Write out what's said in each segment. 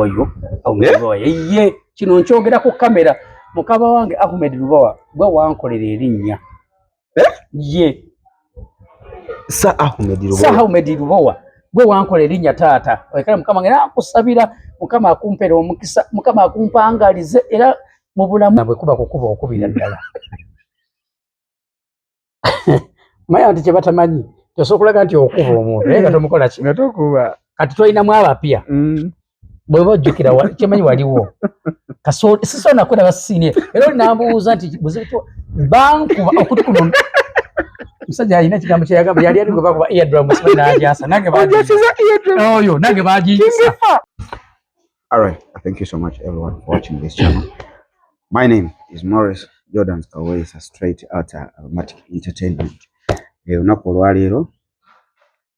oyo Ahmed Lubowa ye kino nkyogera ku kamera mukaba wange Ahmed Lubowa gwe wankolera erinnya ye Sa Ahmed Lubowa gwe wankolera erinnya taata oyekala mukama ngena akusabira mukama akumpera omukisa mukama akumpangalize era mu bulamu bwe kuba kukuba okubira ddala maya nti kyebatamanyi tosokulaga nti okuba omuntu naye nga tomukola ki nga tokuba kati tolinamu abapya bwe bajjukira kyemanyi waliwo kasooli sisona kwera basinie era olinambuuza nti buzibu bankuba okuti kuno musajja alina ekigambo kyeyagamba yali ali gwe bakuba eardrum simanyi n'agyasa nange oyo nange bagiyisa. All right, thank you so much everyone for watching this channel. My name is Morris Jordan's always a straight out Aromatic entertainment. Unaku olwaleero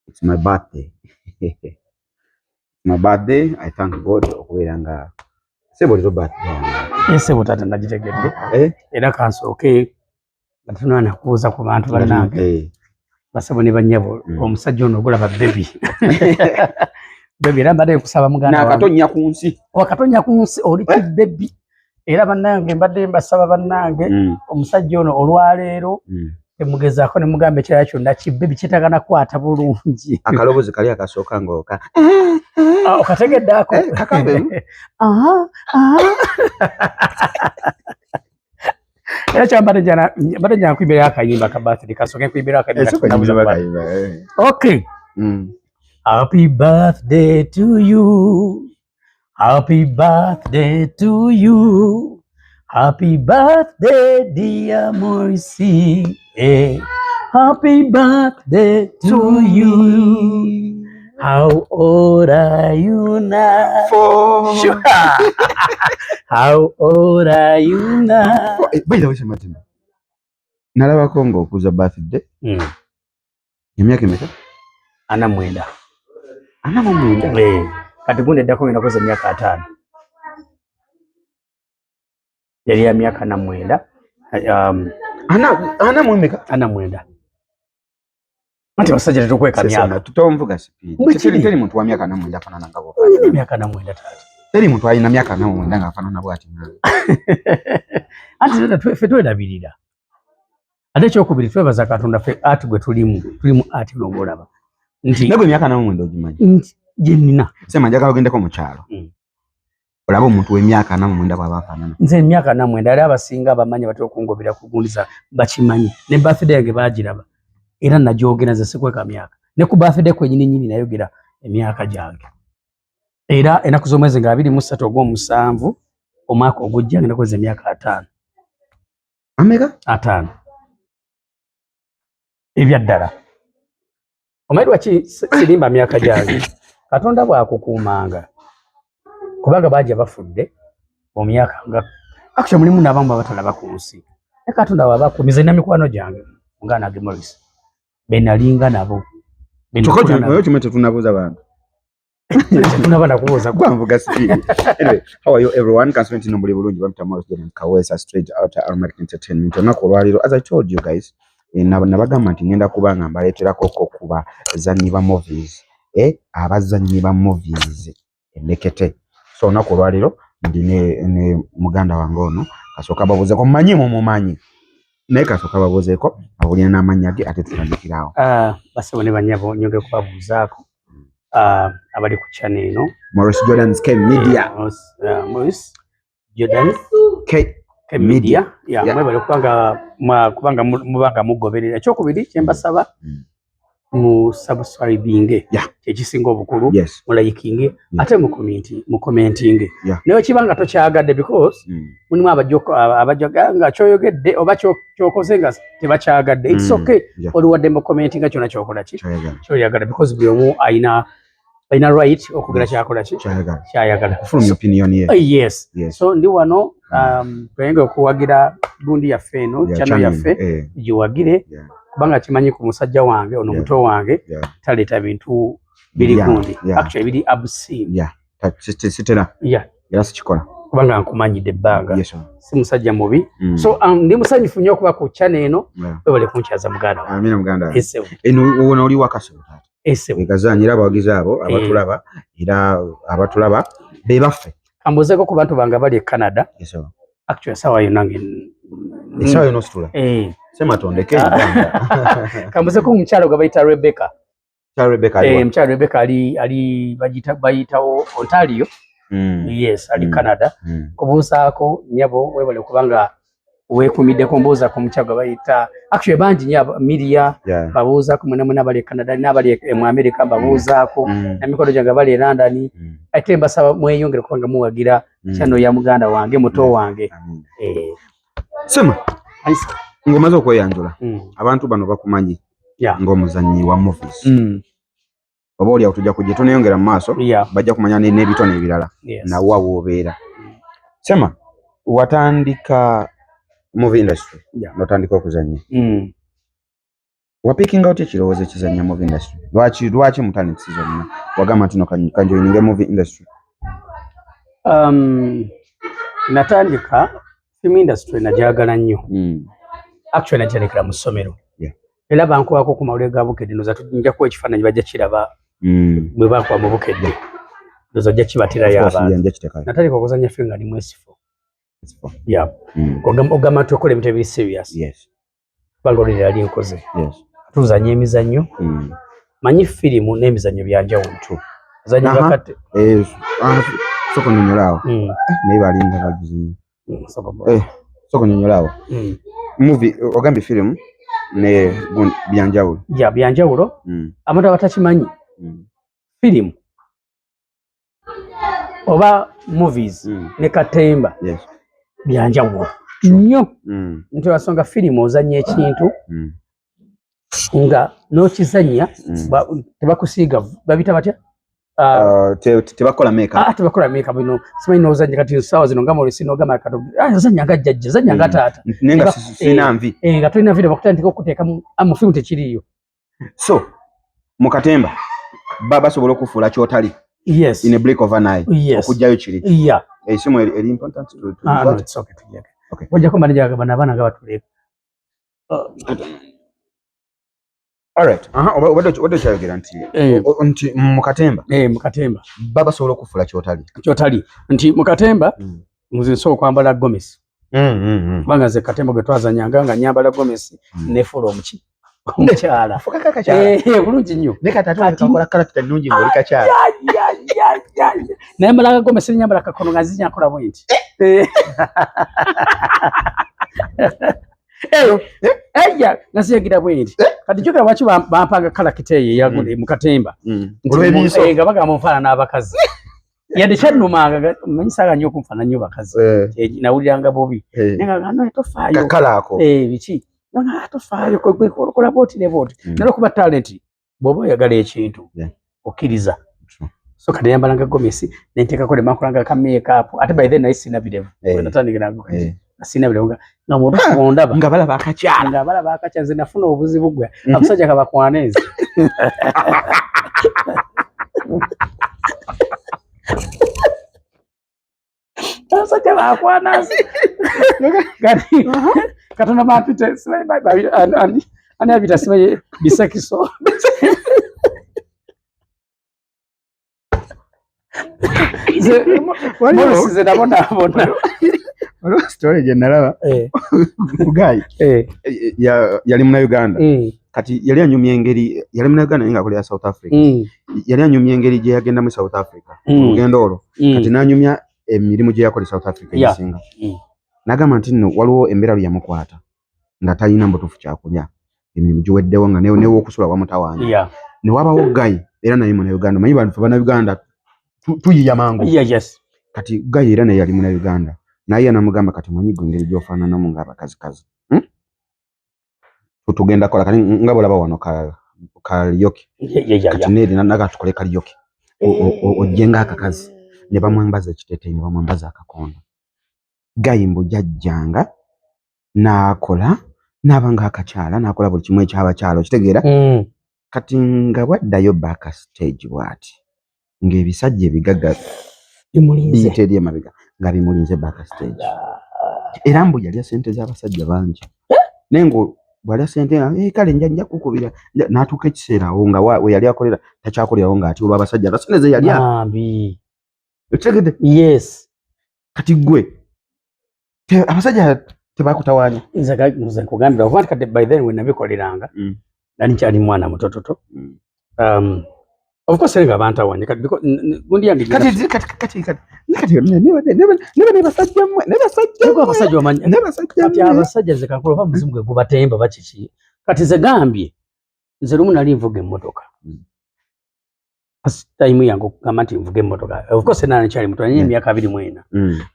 it's my birthday. My birthday, I thank God okubeera nga sebo lero birthday. Sebo tata nagitegedde era kansooke batunana kuuza ku bantu bannange basebo ne bannyabo omusajja ono ogulaba baby baby era mbadde kusaba muganda wange n'akatonya ku nsi wakatonya ku nsi oli ki baby era bannange mbadde mbasaba bannange omusajja ono olwaleero temugezaako ne mugamba ekirala kyonna kibbebi kitagana kwata bulungi akalobozi kali akasooka ng'oka okategeddeako kakambe era kyambadde njana kwimbira akayimba ka birthday kasooke kwimbira akayimba okay happy birthday to you happy birthday to you happy birthday dear Morrissey happy birthday to you. How old are you now? 4. Sure. How old are you now? By the way, Sematimba. Nalaba Kongo okuza birthday. Emyaka emeka? 49. 49. Kati gunde ddako ngenda kuza emyaka 5. Yali ya myaka 49. Ana mwemeka? 49. Mati basajja tukweka myaka. Tutomvuga speed. Teri muntu wa myaka 49 afanana ngabo. Ni myaka 49 tata. Teri muntu alina myaka 49 nga afanana bwati mwana. Ati tata ffe twedabirira. Ate kyokubiri twebaza Katonda ffe ati gwe tulimu ati n'ogolaba. Nti nagwe myaka 49 ogimanyi. Jenina. Sema njagala ogendeko mu kyalo. Olaba omuntu w'emyaka 49 bw'aba afanana. Nze emyaka 49 ali abasinga abamanyi batyo okungobera kugundiza bakimanyi. Ne birthday yange bagiraba. Era najogera nze sikweka myaka. Ne ku birthday kwennyini nayogera emyaka gyange. Era enaku z'omwezi nga 23 ogw'omusanvu omwaka ogujja ngenda kweza emyaka 5. Ameka? 5. Ebyaddala. Omanyi lwaki sirimba myaka gyange? Katonda bw'akukuumanga. Kubanga bajja bafudde mu myaka nga actually mulimu n'abamu abatalaba ku nsi. Ne Katonda bw'abakuumiza na mikwano gyange nga nage Morris. Benalinga nabo. Chokocho chimete tunabuza abantu. Tunabana kubuza kwamvuga speed. Anyway, how are you everyone? Consent no muri bulungi bamta Morris Jordan Kawesa straight out Aromatic entertainment. Onako lwaliro as I told you guys, nabagamba nti ngenda kubanga mbaleetera koko kuba zanyi ba movies. Abazanyi ba movies nekete. So onako lwaliro ndine muganda wange ono kasooka babuze ko manyi mumanyi. Naye kasooka babuzeeko abulina n'amannya ge ate tutandikirawo. Basebo ne banyabo nyonge kubabuuzaako. Abali ku channel eno Morris Jordan's K Media. Morris Jordan's K Media. Mwebale kubanga mubanga mugoberera. Ekyokubiri kyembasaba mu subscribing kyekisinga obukulu mu liking ate mu commenting naye kibanga tokyagadde because mulimu abajoga nga kyoyogedde oba kyokoze nga tebakyagadde it's okay oliwadde mu commenting kyonna kyokola ki kyoyagala because buli omu ayina right okugera kyakola ki kyayagala from opinion yes so ndi wano twenge okuwagira gundi yaffe eno channel yaffe giwagire kubanga kimanyi ku musajja wange ono muto wange taleta bintu biri gundi actually biri obscene sitera yasi chikola kubanga nkumanyidde ebbanga si musajja mubi so ndi musanyufu nnyo okuba ku channel eno webale kunkyaza muganda amina muganda eno wona oli wakaso Ekazannyira abawagizi abo abatulaba era abatulaba be baffe. Kambuzeeko ku bantu bange bali e Canada. Actually sawa yonange. Sawa yono situla. Sema tondeke. Kambuzeeko omukyalo gwe bayita Rebecca. Mukyalo Rebecca ali bayitawo Ontario. Yes, ali Canada. Kubuusaako nyabo webale kubanga weekumiddeko mbuuzaako omukyalo gwe bayita actually bangi nnyo Miria babuuzaako mwena bali e Canada n'abali mu America babuuzaako n'emikono gyange bali e London. Ate mbasaba mweyongere kubanga muwagira channel ya muganda wange muto wange. Sema ngomaze okweyanjula abantu bano bakumanyi ng'omuzannyi wa movies. Oba oli atujja kujja tuneyongera mu maaso bajja kumanya n'ebitone ebirala nawa woobeera. Sema watandika movie industry n'otandika okuzannya. Wapikinga otya ekirowoozo ekizannya movie industry? Lwaki mu talent zonna wagamba nti no kanjoyininge movie industry? Natandika film industry najagala nnyo. Actually najalekera mu ssomero. Era bankubako ku mawulire ga Bukedde ndoza tujja kuwa ekifaananyi bajja kiraba bwe bakuba mu Bukedde. Ndoza jja kibatirayo abantu. Natandika okuzannya film nga ndi mwesifo. Ogamba tukola ebintu ebiri serious. Kubanga olulira ali nkoze. Tuzannya emizannyo. Manyi firimu n'emizannyo byanjawulo. Zanya bakate. Soko nyonyolao. Naye balinda bagizi. Soko nyonyolao. Movie ogambi film ne byanjawulo. Byanjawulo. Abantu abatakimanyi. Film oba movies ne katemba. Byanjawulo. Nnyo. Nti wasonga film ozannya ekintu nga n'okizannya tebakusiiga babita batya? Tebakola makeup. Tebakola makeup bino simanyi n'ozannya kati sawa zino ngama oli sino gama kato zanya nga jjajja zanya nga taata nenga sina nvi nga tulina video bakutandika okuteeka mu film tekiriyo. So mukatemba baba sobola okufuula kyotali. Yes, in a blink of an eye. Okujjayo kiri. Esimu eri important to no, it's okay to get. Okay. Wajja ko manager gabana bana nga batuleka. All right. What do you guarantee? Nti mukatemba. Mukatemba. Baba sobola okufuula kyotali. Kyotali. Nti mukatemba muzinso kwambala gomesi. Banga ze katemba gwe twazanyanga nga nyambala gomesi ne fulo omuki. Omukyala. Fuka kakyala. Bulungi nnyo. Ne katatu akakola character nnungi ng'oli kakyala. Naye mbala gomesi nyambala kakono nga zinya kola bwinti. Nasiyagira bwinti. Kati kyokera lwaki bampanga character ye yagule mukatemba. Nga bagamba nfaana n'abakazi. Yadde kyannumanga manyisaaga nnyo okunfaana nnyo bakazi. Nawuliranga bubi. Nenga ngano tofaayo. Kakalaako. Biki. Nga tofaayo kola booti ne booti. N'olwokuba talent bw'oba oyagala ekintu okkiriza. So kati yambalanga gomesi nenteekako ne makulanga ka makeup ate by then naye sina birevu. Natandikira ngo sina birevu nga muntu ondaba nga balaba akakyala. Nga balaba akakyala nze nafuna obuzibu gwe. Abasajja kabakwanezi. Abasajja bakwanezi. Gati katona mapite simanyi ani abita simanyi bisakiso. Mwese nabona waliwo story gye nalaba mugayi yali muna Uganda kati yali anyumya engeri yali muna Uganda nga akolera South Africa yali anyumya engeri gye yagenda mu South Africa olugendo olwo kati n'anyumya emirimu gye yakola South Africa egisinga n'agamba nti nno waliwo embeera yamukwata nga talina mbutuufu kyakulya emirimu giweddewo nga newo okusula wamutawaanya ne wabawo gayi era naye muna Uganda manyi bantu bana Uganda tuyiya mangu. Yes. Kati gayi era naye yali muna Uganda. Naye anamugamba kati mwanyigo ngeri gyofaananamu ng'abakazi. Tutugenda kola kati nga bolaba wano kaliyoki. Kati neri naga tukole kaliyoki. Ojenga akakazi. Ne bamwambaza ekiteeteeyi ne bamwambaza akakondo. Gayi mbu jajjanga n'akola n'abanga akakyala n'akola buli kimu ekyabakyalo kitegeera. Kati nga bwaddayo back stage bw'ati. Ng'ebisajja ebigaga biyiteri emabega nga bimulinze back stage. Era mbu yalya ssente z'abasajja bangi. Naye ngo bwali sente kale njanja kukubira natuka ekiseera awo nga we yali akolera takyakolerawo ng'ati olwo abasajja basineze yali ambi otegedde yes kati gwe abasajja tebakutawaanya nze nkugambira okuba kati by then we nabikoleranga nali nkyali mwana mutototo of course nga bantawanya kati gundi yange kati abasajja ze kankula oba muzimu gwe gubatemba bakiki kati ze gambye nze lumu nali nvuga emmotoka time yange okugamba nti nvuga emmotoka of course nali nkyali muto nanye emyaka 24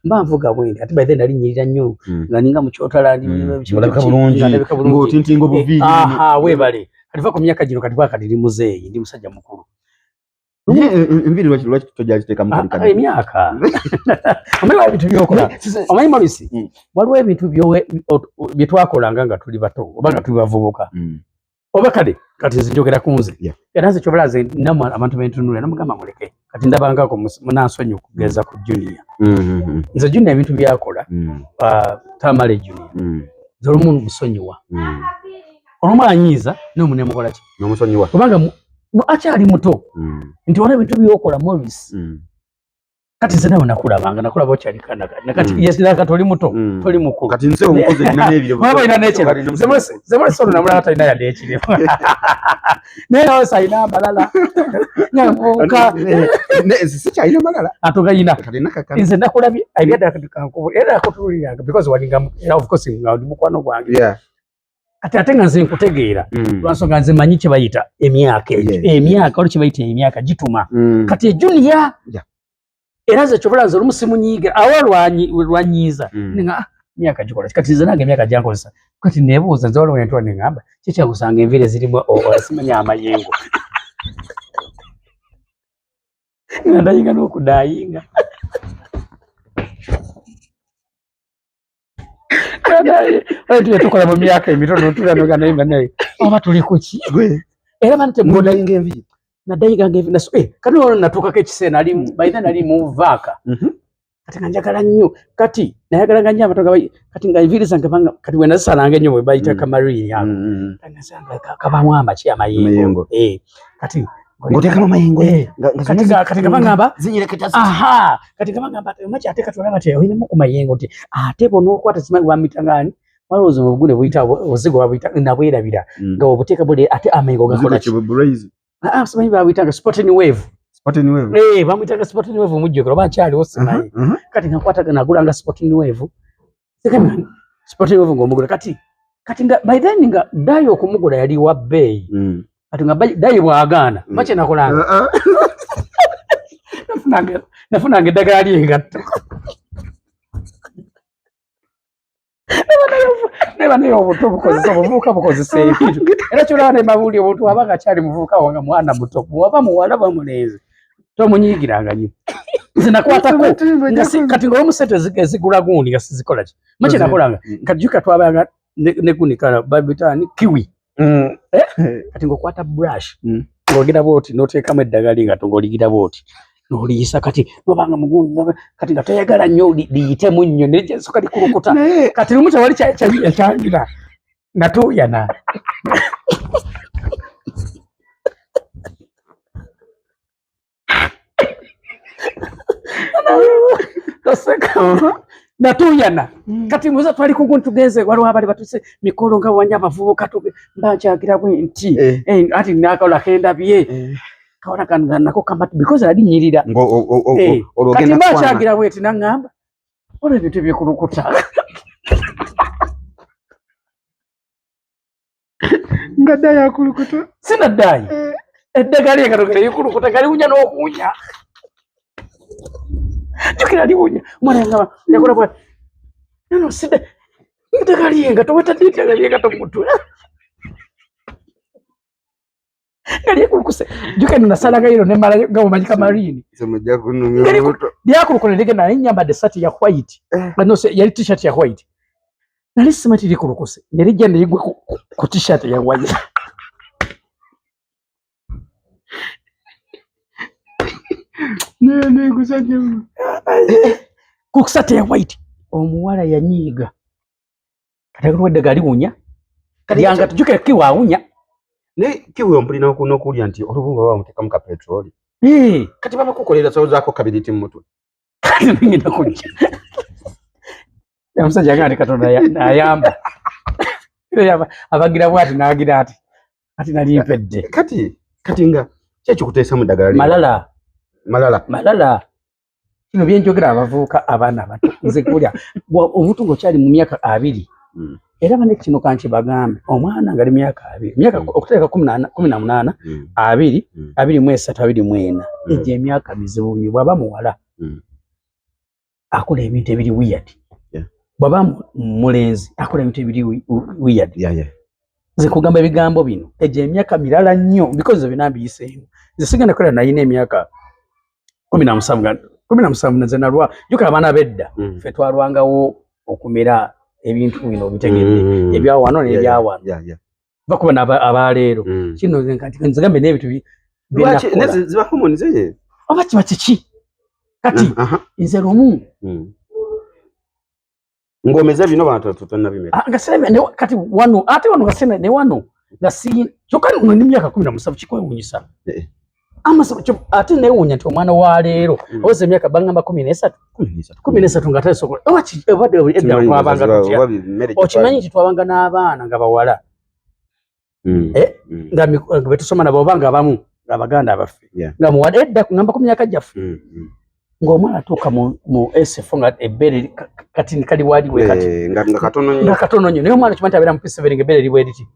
mba nvuga bwendi ati by then nali nyirira nnyo nga ninga mu Kyotalandi mulabika bulungi ng'otintinga obuviiri weebale kati va ku myaka gino kati bwakati ndi muzeeyi ndi musajja mukulu enviri lwaki tojaziteeka mukali emyaka omanyi ebintu byokola omanyi Maurice waliwo ebintu bye twakolanga nga tuli bato oba nga tuli bavubuka oba kati nzinjogera ku nze era nze kyobala nze namwe abantu bentunula namugamba muleke kati ndabangako munansonyi okugeza ku junior nze junior ebintu byakola tamale junior nze olumu musonyiwa olumu anyiiza n'omunemukola ki n'omusonyiwa kubanga akyali muto nti waliwo ebintu byokola Maurice kati nze nawe nakulaba okyali kati yes kati oli muto toli mukulu kati nze omukozi nina n'ebiro waba ina n'ekiro zemule sono namulaba talina yadde ekiro naye nawe sayina amalala nyamuka sikyalina malala atogayina nze nakulabye abyadde kankubu era akutuliranga because walinga of course nga ndi mukwano gwange ate nga nze nkutegeera lwansonga nze manyi kye bayita emyaka egyo emyaka oli kye bayita emyaka gituma kati junior era nze kyobola nze olumu simunyiigira awa lwanyiiza ninga myaka gikola kati nze nange emyaka gyankozesa kati nebuuza nze waliwo nentuwa neŋŋamba kikyakusanga enviiri zirimu simanya amayengo nga ndayinga n'okudayinga tukola mu myaka emitono tulanoganaye oba tuli kuki era bantemudayinga enviiri nadayiganga enviiri kati olwo natuukako ekiseera baina nali mu vaaka kati nga njagala nnyo kati nayagalanga nnyo abatoga kati nga enviiri zange kati we nazisalanga ennyo bwe bayita kamarini yago kabamu amaki amayengo kati ngoteekamu amayengo kati gabangamba kati gabangamba maki ate kati olaba olinamu ku mayengo nti ate bonookwata simanyi bamitangani walowooza obugule buyita obuzigo babuyita nabwerabira nga obuteeka buli ate amayengo gakola simanyi babuyitanga spotting wave bamuyitanga spotting wave omujjukiro oba nkyaliwo simanyi kati nga nkwataga nagulanga spotting wave spotting wave ng'omugula kati nga by then nga dayi okumugula yali wa bbeeyi kati nga dayi bwagaana maki nakolanga nafunanga eddagala ly'engatto neba naye obuto bukozesa obuvubuka bukozesa ebintu era kyolaba nemabuli obuntu abanga akyali muvubuka wanga mwana muto waba muwala bamulenzi tomunyiigiranga nyo nze nakwatako kati ngaomusente ezigula gundi nga sizikola ki maki nakolanga kati juka twabanga negunikala babitani kiwi kati ngaokwata brush ng'ogenda bwoti n'oteekamu eddagala nga ng'oligira bwoti n'oliyisa kati nobanga mugundi kati nga toyagala nnyo liyitemu nnyo nesoka likulukuta kati lumu tewali ekyangira natuuyana natuyana kati muza twali kugundu tugenze waliwo abali batuse mikolo nga wanya abavubuka mbanjagira bwe nti ati nakola kendabye kaona nako kamati because alinyirira kati mbanjagira bwe nti naŋŋamba olwo ebintu byekulukuta nga ddayi akulukuta sina ddayi eddagala engatogere yekulukuta galiwunya n'okuwunya jukira liwunya omwana nga yakola bwa no sida eddagala yengato watadde eddagala yengato mutwe gali ekulukuse jukira nasalaga yiro nemala nga omanyi kamarini lyakulukula ligenda naye nyambadde sati ya white yali t-shirt ya white nali simati likulukuse nerijja neyigwe ku t-shirt ya white kukusate ya white omuwala yanyiiga kati akulwa eddagala liwunya Yanga tujuke kiwawunya. Ne kiwe mpulina okunokulya nti olubumba bamuteka mu petroli. Kati baba kukolera sawo zako kabiriti mu mutwe. Ngenda kujja. Yamusajja ngati Katonda ayamba. Abagira bwati nagira ati. Ati nali mpedde. Kati nga kyekyo kuteesa mu ddagala lino. Malala. Kino byenjogera abavubuka abaana abato. Nze kulya obutungo kyali mu myaka 2. Era bane kino kanchi bagambe omwana ngali myaka 2. Myaka okuteeka 18, 2, 23, 24. Ejje emyaka mizibu bwaba muwala. Akola ebintu ebiri weird. Bwaba mulenzi akola ebintu ebiri weird. Nze kugamba ebigambo bino ejje emyaka mirala nnyo because binambi yiseemu. Nze sigenda kola nayina emyaka 17 nze nalwa juka abaana bedda fe twalwangawo okumera ebintu bino bitegedde ebya wano n'ebya wano bakuba n'abaleero kino nze gambe n'ebintu ziba hormones oba kiba kiki kati nze lumu ngomeza bino bantu tutannabimera kati wano ate wano gasena ne wano gasi kyokka n'emyaka 17 kikwewunyisa ate newunya nti omwana wa leero oze emyaka bangamba 13 nga tasokola obadde edda twabanga tutya okimanyi nti twabanga n'abaana nga bawala nga betusoma nabo banga abamu abaganda abaffe nga muwala edda ngamba ku myaka gyaffe ng'omwana atuuka mu SF nga ebbere kati kali waliwe kati nga katono nnyo naye omwana kimanyi abeera mu P7 ng'ebbere libwe liti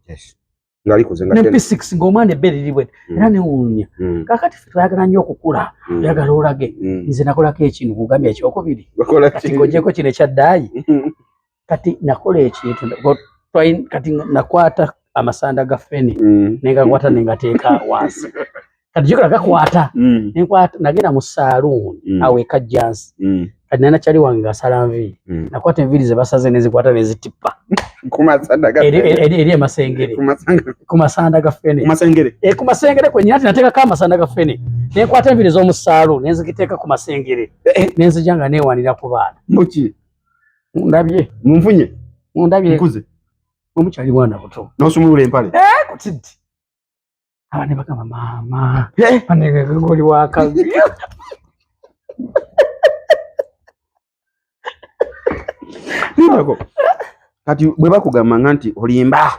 ne P6 ng'omwana ebbere libwe era newunya kakati ffe twayagala nnyo okukula oyagala olage nze nakolako ekintu kugambya ekyokubiri kati ng'ogyeko kino ekyaddaayi kati nakola ekintu kati nakwata amasanda ga ffene nengakwata nengateeka wansi kati jukira gakwata nenkwata nagenda mu saloon awe kajjansi kati nana kyali wange gasala nvi nakwata enviri ze basaze nezikwata nezitipa kumasanda ga eri amasengere kumasanda ga ffene kumasengere kwenye ati nateeka ka amasanda ga ffene nenkwata enviri z'omu saloon nenzigiteeka ku masengere nenzijanga newanira ku baana muki ndabye munfunye ndabye nkuze omukyali mwana buto nosumulula empale kutidde abane bagamba mama banenge ngoli wakazi nako kati bwe bakugamba nti olimba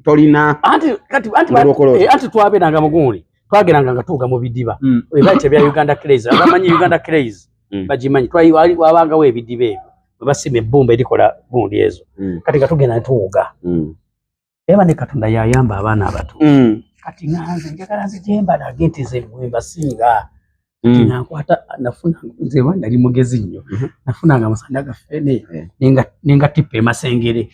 tolina anti twabeeranga mugundi twageranga nga tuuga mu bidiba ebaite bya Uganda Craze abamanyi Uganda Craze bagimanyi wabangawo ebidiba ebyo bwe basima ebbumba erikola gundi ezo kati nga tugenda tuuga eba ne Katonda yayamba abaana abato kati nganze njagala nzijembalage nti ze mbasinga kati nankwata nafuna nze nali mugezi nnyo nafunanga amasanda ga ffene nenga tippe masengere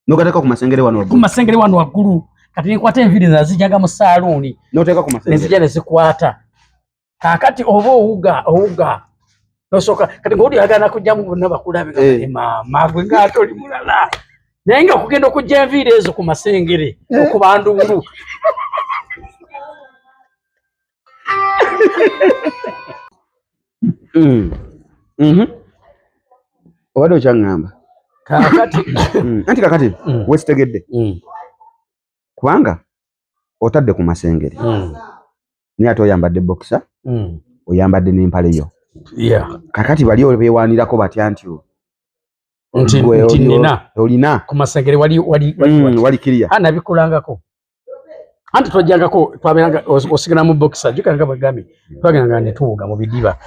nogateka ku masengere wano waggulu kati nenkwata enviri nazijaga mu saloon noteka ku masengere nezija nezikwata kakati oba owuga nosoka kati ng'oli yagala kujjamu bonna bakulabe mama gwe ng'ate oli mulala naye nga okugenda okujja enviiri ezo ku masengere okubandungulu obadde okyaŋŋamba anti kakati wekitegedde kubanga otadde ku masengere naye ate oyambadde bokisa oyambadde n'empale yo kakati bali beewaanirako batya nti nina olina ku masengere wali kiriya nabikulangako anti twajjangako twabeeranga osigala mu bokisa jukanga bagambye twagendanga ne tuwuga mu bidiba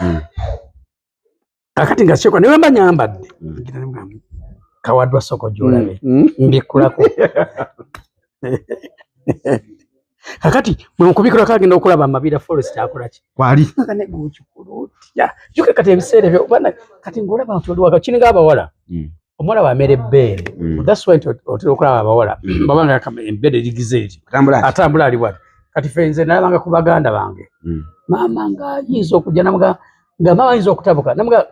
kakati nga kyekwa newe mba nyambadde kawadwa soko gy'olabe mbikulako kakati mwe mukubikira kagenda okulaba amabira forest akolaki kwali ne gukikulutya juke kati ebiseera ebyo bana kati ng'olaba nti oli waka kininga abawala omuwala bamera ebbeere that's why otera okulaba abawala babanga embeere ligize eti atambula ali wati kati fe nze nalabanga ku baganda bange maama ng'ayinza okujja namuga nga maama ayinza okutabuka namuga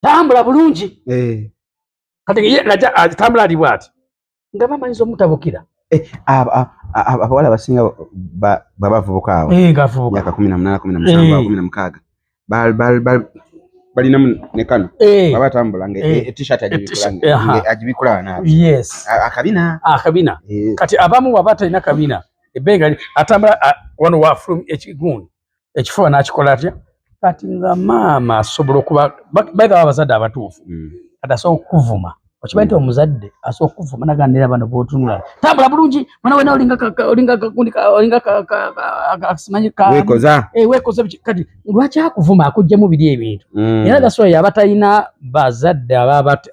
tambula bulungi kati ye atambula ali bwati nga maama ayinza omutabukira abawala basinga babavubuka awo ngavubuka myaka 18, 17, 16 balina nekano baba tambula nge t-shirt ajibikula na yes akabina kati abamu wabata ina kabina ebenga atambula wano wa from ekigundi ekifuba nakikola atya kati nga mama asobola okuba baga abazadde abatuufu kati asobola okuvuma okimanyi nti omuzadde asobola okuvuma nagandira bano bootunula tambula bulungi mwana wena olinga simanyi wekoza kati lwaki akuvuma akuggyemu biri ebintu era gasoya abatalina bazadde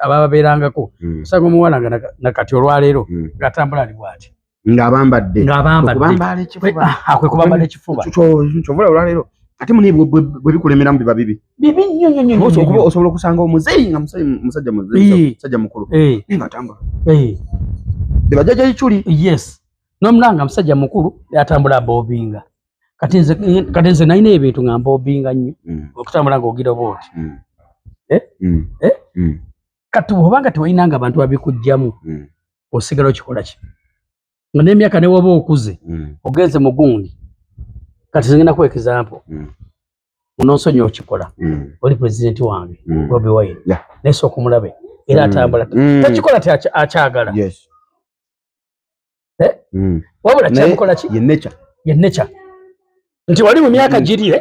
abababeerangako osanga omuwala nga nakati olwaleero ngatambula ali bwati ng'abambadde kubambala ekifuba kyovula olwaleero ate muni bwe bikulemeramu biba bibi nnyo osobola okusanga omuzeyi nga musajja mukulu ngatambula bebajjajja iculi yes n'omulanga musajja mukulu yatambula boobinga kati nze nalina ebintu nga mboobinga nnyo okutambula ng'ogira booti kati bw'obanga tewalinanga abantu babikugjamu osigala okikola ki nga n'emyaka ne woba okuze ogenze mu gundi kati zingina ku example unonsonyi okikola oli president wange Bobi Wine neso okumulabe era atambula takikola akyagala wabula kyamukola ki ye nature nti wali mu myaka giri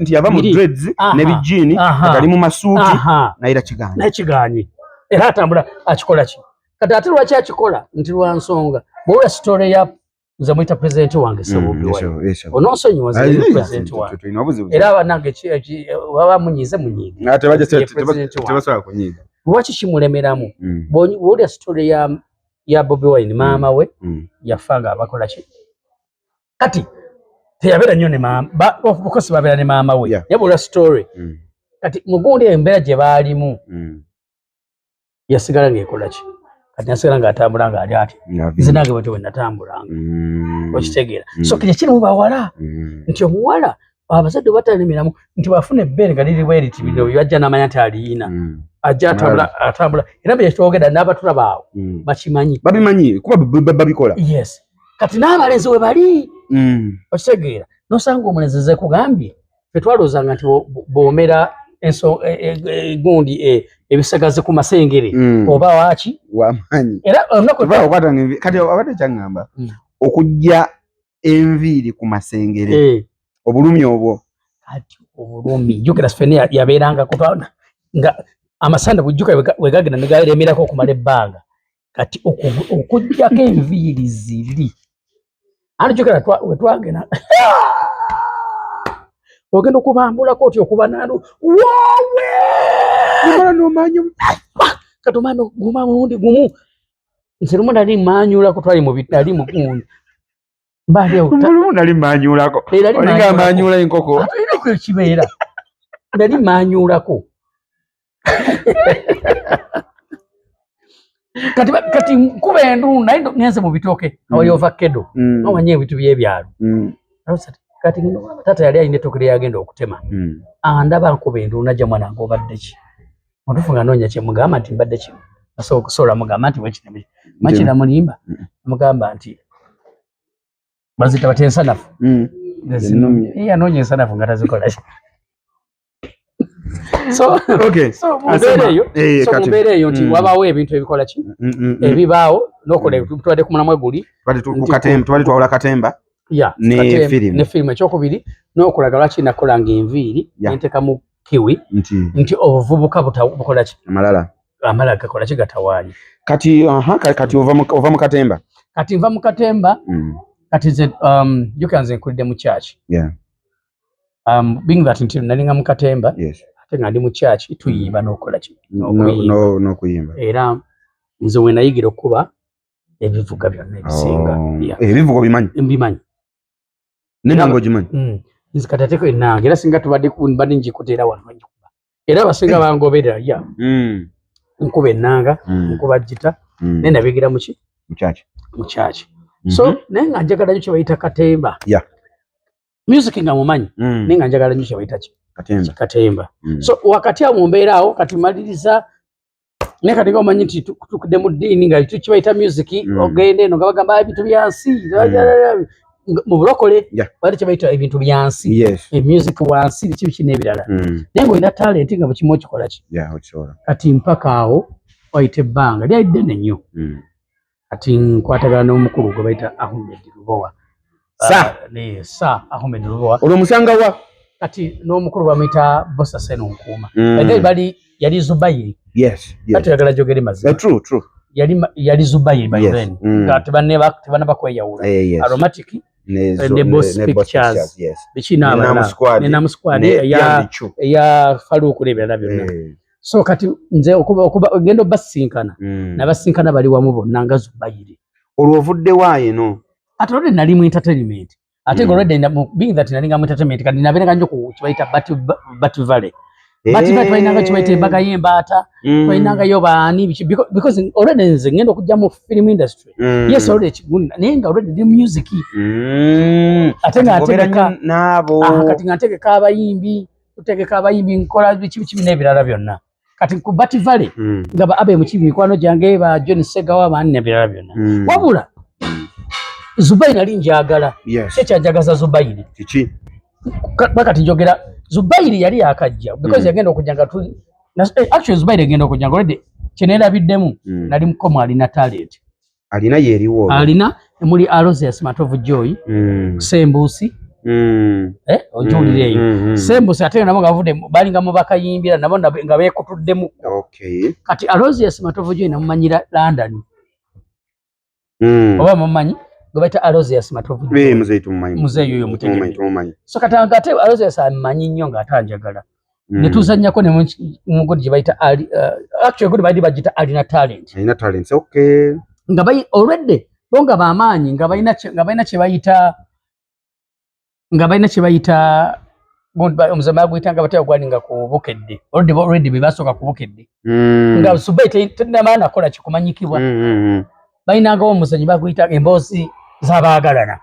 nti yava mu dreads ne bijini atali mu masuuti naira kiganyi era atambula akikola ki kati ate lwaki akikola nti lwa nsonga bw'ola story ya nze mwita president wange Bobi Wine ononsonyiwa president wange era abanange baba munyize munyiga tebasobola kunyiga lwaki kimulemeramu bw'olya story ya Bobi Wine maama we yafa nga abakola ki kati teyabeera nnyo ne maama obukosi babeera ne maama we yabula story kati mugundi embeera gye baalimu yasigala ng'ekola ki kati nasigala ng'atambula ng'ali ati nze nange bwetyo bwe natambulanga okitegeera so kiri kiri mu bawala nti omuwala abazadde batalemeramu nti bafuna ebbeere nga liri bweriti bino byajja n'amanya nti aliyina ajja atambula era bye twogera n'abatula baawo babimanyi kuba babikola yes kati n'abalenzi we bali okitegeera nosanga omulenzi ze kugambye fetwaloozanga nti boomera gundi ebisagazi ku masengere oba waki wamanyi era onakwata kati abadde kyangamba okujja enviiri ku masengere obulumi obwo kati obulumi jukira sifene yabeeranga kutwana nga amasanda bujjuka wegagenda negaremerako okumala ebbanga kati okujjako enviiri ziri ani jukira wetwagenda ogenda okubambulako oti okuba nalo wowe nimala nomanyi kati omwana guma mulundi gumu nze lumu nali manyulako twali mubitali mugundi mbalilumu nali manyulako olinga manyula enkoko alinako ekibeera nali manyulako kati nkuba endu naye ngenze mu bitooke awali ovakkedo omanyi ebintu by'ebyalo kati tata yali alina ettooke lyeyagenda okutema andaba nkuba endu najja mwana nga obadde ki otufu nga noonya kyemugamba nti mbadde kino asobola okusobola mugamba nti wekino makina mulimba mugamba nti bazita bati ensanafu yanoonya ensanafu nga tazikola mbeera eyo nti wabaawo ebintu ebikola ki ebibaawo nokola tubadde ku mulamwa guli twali twawula katemba ne firimu ekyokubiri n'okulaga lwaki nakolanga enviiri nenteka mu kiwi nti obuvubuka bukola ki amalala gakola ki gatawaanyi kati ova mu katemba kati nva mu katemba kati nze juka nze nkulidde mu church being that nti nalinga mu katemba ate nga ndi mu church tuyimba n'okola ki n'okuyimba era nze we nayigira okuba ebivuga byonna ebisinga ebivuga mbimanyi nenango gimanyi nze katateko enanga era singa tubadde njikuteera wano ngikuba era abasinga bangoberera nkuba enanga nkuba gita naye nabigira mu church so naye nga njagala nyo kye bayita katemba music nga mumanyi naye nga njagala nyo kye bayita katemba so wakati awo mumbeera awo kati maliriza naye kati nga omanyi nti tukudde mu ddiini nga kibayita music ogende eno nga bagamba ebintu byansi mu bulokole bali kyebayita ebintu byansi music wansi biki biki n'ebirala naye ng'olina talent nga bwe kimu okikola ki kati mpaka awo wayita ebbanga lyali ddene nnyo kati nkwatagana n'omukulu gwe bayita Ahmed Lubowa Ahmed Lubowa olwo musanga wa kati n'omukulu bamuyita Bossa Senunkuuma bali yali Zubairi kati yagala jogere mazima yali Zubairi by then kati tebana bakweyawula Aromatic ne Boss Pictures bikina na musquad ya Faruku n'ebirala byonna so kati nze okuba gendo basinkana nabasinkana bali wamu bonna nga Zubairi olwo ovudde waayo no ate olwo nali mu entertainment ate already being that nali nga mu entertainment kati nabeera njo ku kibayita Batu Valley Batu Valley twalinanga kibayita embaga y'embaata twalinanga yo baani because already nze ngenda okujja mu film industry yes already ekigunda naye nga already ndi music ate nga ategeka nabo kati nga ntegeka abayimbi nkola biki n'ebirala byonna kati ku Batu Valley nga ba abe mu kibi mikwano gyange ba John Segawa baani n'ebirala byonna wabula Zubairi nali njagala kyekyanjagaza Zubairi kiki bakati njogera Zubairi yali akajja because yagenda okujjanga actually Zubairi yagenda okujjanga already kyeneerabiddemu nali mukomo alina talent alina yeeriwo alina muli Aloysius Matovu Joy Sembusi ojulireyo Sembusi ate nabo ngavudde balinga mu bakayimbira nabo nga beekutuddemu kati Aloysius Matovu Joy namumanyira London oba mumanyi gobaita Aloysius Matovu muzeeyo yo mutegemeyo so katanga ate Aloysius amanyi nnyo nga atanjagala ne tuzannyako ne mugodi gye bayita actually godi baidi bagita alina talent nga bayi already bonga bamaanyi nga bayina kye bayita omuzama gwitanga batya ogwalinga ku bukedde already bebasooka ku bukedde nga Zubairi tennamaana akola kikumanyikibwa bayinanga omuzanyi baguyita emboozi z'abaagalana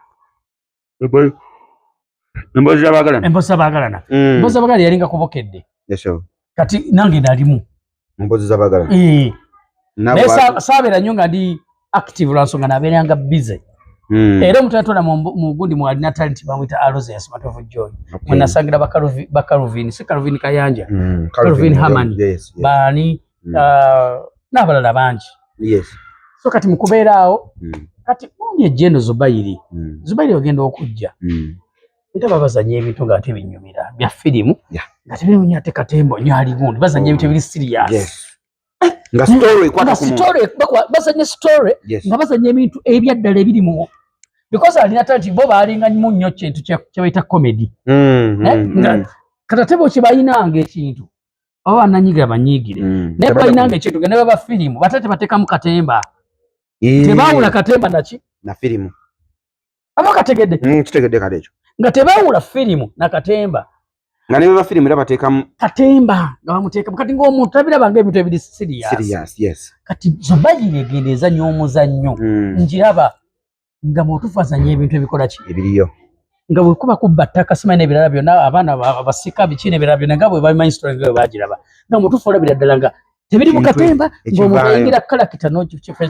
emboozi z'abaagalana yalinga kubokedde kati nange nalimu emboozi z'abaagalana naye saabeera nnyo nga ndi active lwansonga nabeeranga busy era omutonatola mu gundi mwalina talent bamwita Aloysius Matovu Joy mwenasangira bakaluvini si Kaluvini Kayanja Kaluvini Hamani baani n'abalala bangi so kati mukubeera awo kati undi ejjeno Zubairi ogenda okujja ndaba bazanya ebintu nga ate binyumira bya firimu nga tebinyumya ate katembo nnyo ali gundi bazanya ebintu ebiri serious nga story kwata ku bazanya story nga bazanya ebintu ebyaddala ebiri mu because alina talent bo baalinga nnyo nnyo kintu kye bayita comedy kati ate bo kye bayinanga ekintu oba bananyigira banyiigire naye bayinanga ekintu nga ne baba firimu batate bateekamu katemba tebaawula katemba na firimu aba kategedde kitegedde kale ekyo nga tebaawula firimu na katemba nga ne baba firimu era bateekamu katemba nga bamuteekamu kati ng'omuntu tabirabanga ebintu ebiri serious kati Zubairi egenda ezannya omuzannyo njiraba nga mutuufu azanya ebintu ebikola ki ebiriyo nga bwe kuba kubba ttaka simanyi n'ebirala byonna abaana abasika biki n'ebirala byonna nga bwe bamanyi story nga bwe bagiraba nga mutuufu olabira ddala nga tebiri mu katemba ng'omuntu ayingira kalakita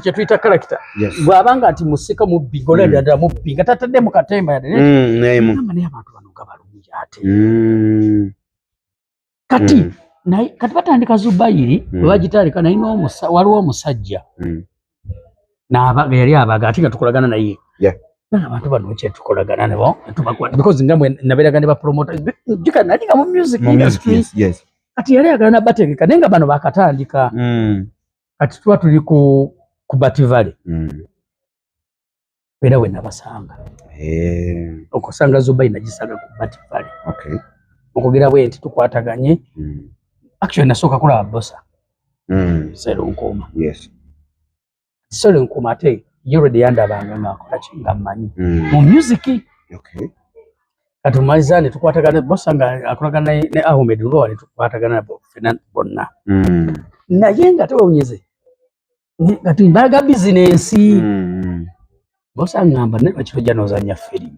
kye tuyita kalakita bw'abanga nti musika mubbi ng'olabira ddala mubbi nga tatadde mu katemba naye abantu bano nga balungi ate kati batandika Zubairi bwe bagitandika naye waliwo omusajja yali abaga ate nga tukolagana naye abantu bano kyetukolagana nabo because nga nabeeraga ne bapromota jika nalinga mu music industry kati yali agala nabategeka naye nga bano bakatandika kati tuba tuli ku Batu Valley era we nabasanga okusanga Zubairi nagisanga ku Batu Valley okugera bwe nti tukwataganye actually nasooka kulaba Bossa Senunkuuma Senunkuuma ate already yandabanga ng'akola ki nga mmanyi mu music kati tumaliza ne tukwatagana Bossa nga akolagana ne Ahmed Lubowa ne tukwatagana ffenna bonna naye nga tewawunyeze nga tumbaga bizinensi Bossa ngamba ne bakitojja n'ozannya firimu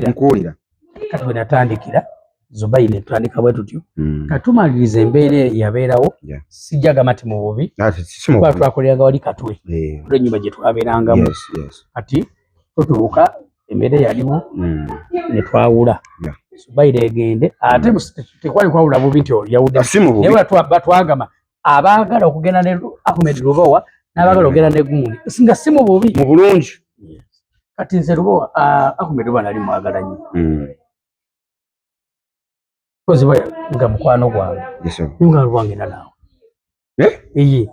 nkuwulira kati bwe natandikira Zubairi ne tutandika bwe tutyo katumaliriza embeera yabeerawo sijjagamba ti mu bubi kuba twakoleranga wali Katwe olw'ennyumba gye twabeerangamu kati tutuuka emmere yaliwo ne twawula Subaire egende ate tekwali kwawula bubi nti yawudde naye batwagamba abaagala okugenda ne Ahmed Lubowa n'abaagala okugenda ne gundi singa si mu bubi mu bulungi kati nze Lubowa Ahmed Lubowa nali mwagala nnyo kozi nga mukwano gwange nga lwangenda naawe eye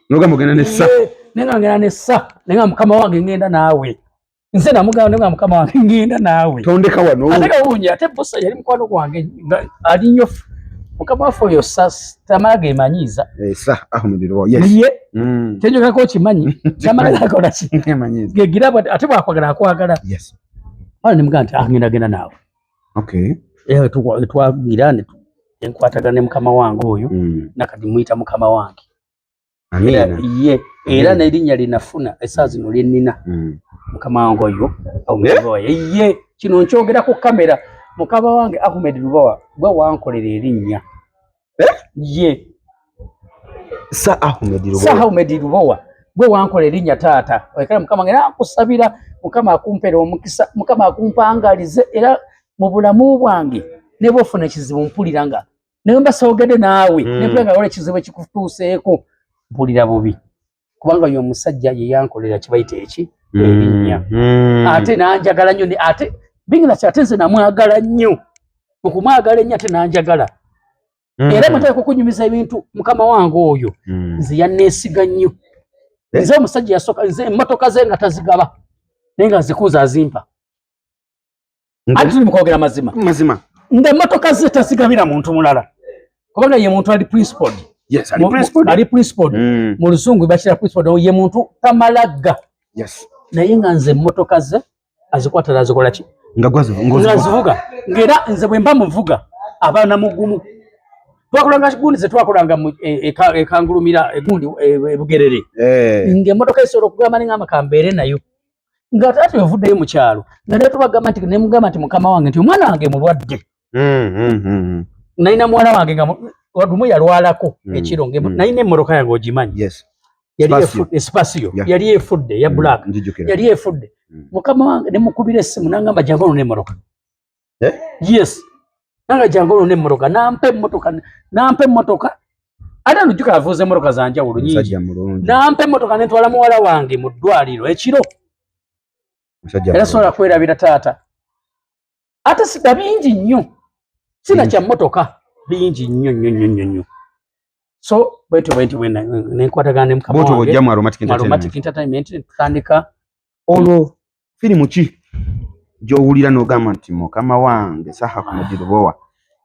noga mugenda nessa nenga ngenda nessa nenga mukama wange ngenda naawe nze namugamba nenga mukama wange ngenda naawe tondeka wano ate kawunya ate bossa yali mukwano gwange ali nnyo mukama waffe oyo tamala gemanyiiza sa Ahmed Lubowa yes ye tenjogako kimanyi tamala gakola kimanyiiza gegiraba ate bwakwagala akwagala yes wala nemugamba nti ngenda genda naawe okay twagira enkwatagana ne mukama wange oyo nakati muyita mukama wange ye era n'erinnya linafuna essaawa zino lyennina mukama wange oyo Ahmed Lubowa ye kino nkyogera ku kamera mukama wange Ahmed Lubowa gwe wankolera erinnya ye sa Ahmed Lubowa gwe wankolera erinnya taata ekale mukama wange nakusabira mukama akumpera omukisa mukama akumpangalize era mu bulamu bwange ne bwofuna ekizibu mpuliranga naye mbasoogedde naawe nepulanga wala ekizibu ekikutuuseeko mpulira bubi kubanga yo omusajja ye yankolera kibayita eki erinnya ate nanjagala nnyo ate bingina kyate nze namwagala nnyo okumwagala ennyo ate nanjagala era mutaako kunyumiza ebintu mukama wange oyo nze yanneesiga nnyo nze omusajja yasooka nze emmotoka ze nga tazigaba naye nga nzikuuza azimpa ate tuli mukwogera mazima ng'emmotoka ze tazigabira muntu mulala kubanga ye muntu ali principled yes ali principled mu luzungu bakira principled ye muntu tamalagga yes naye nga nze emmotoka ze azikwata nazikola ki ngazivuga ng'era nze bwe mba muvuga abaana mugumu twakolanga gundi ze twakolanga ekangulumira egundi ebugerere ng'emmotoka esobola okugamba nengamba kambeere nayo nga taata yovuddeyo mu kyalo nga naye tubagamba nti nemugamba nti mukama wange nti omwana wange mulwadde nalina muwala wange nga wadumu yalwalako ekiro nalina emmotoka yange ogimanyi espasiyo yali efudde ya black yali efudde mukama wange nemukubira essimu nangamba jangu ono n'emmotoka yes nanga jangu ono n'emmotoka nampa emmotoka ate nujjuka avuuza emmotoka zanjawulo nyingi nampa emmotoka nentwala muwala wange mu ddwaliro ekiro era sobola kwerabira taata ate sida bingi nnyo sina kya mmotoka bingi nnyo so bwetyo nenkwatagana ne mukama wange mu Aromatic Entertainment tutandika olwo firimu ki gy'owulira n'ogamba nti mukama wange Ahmed Lubowa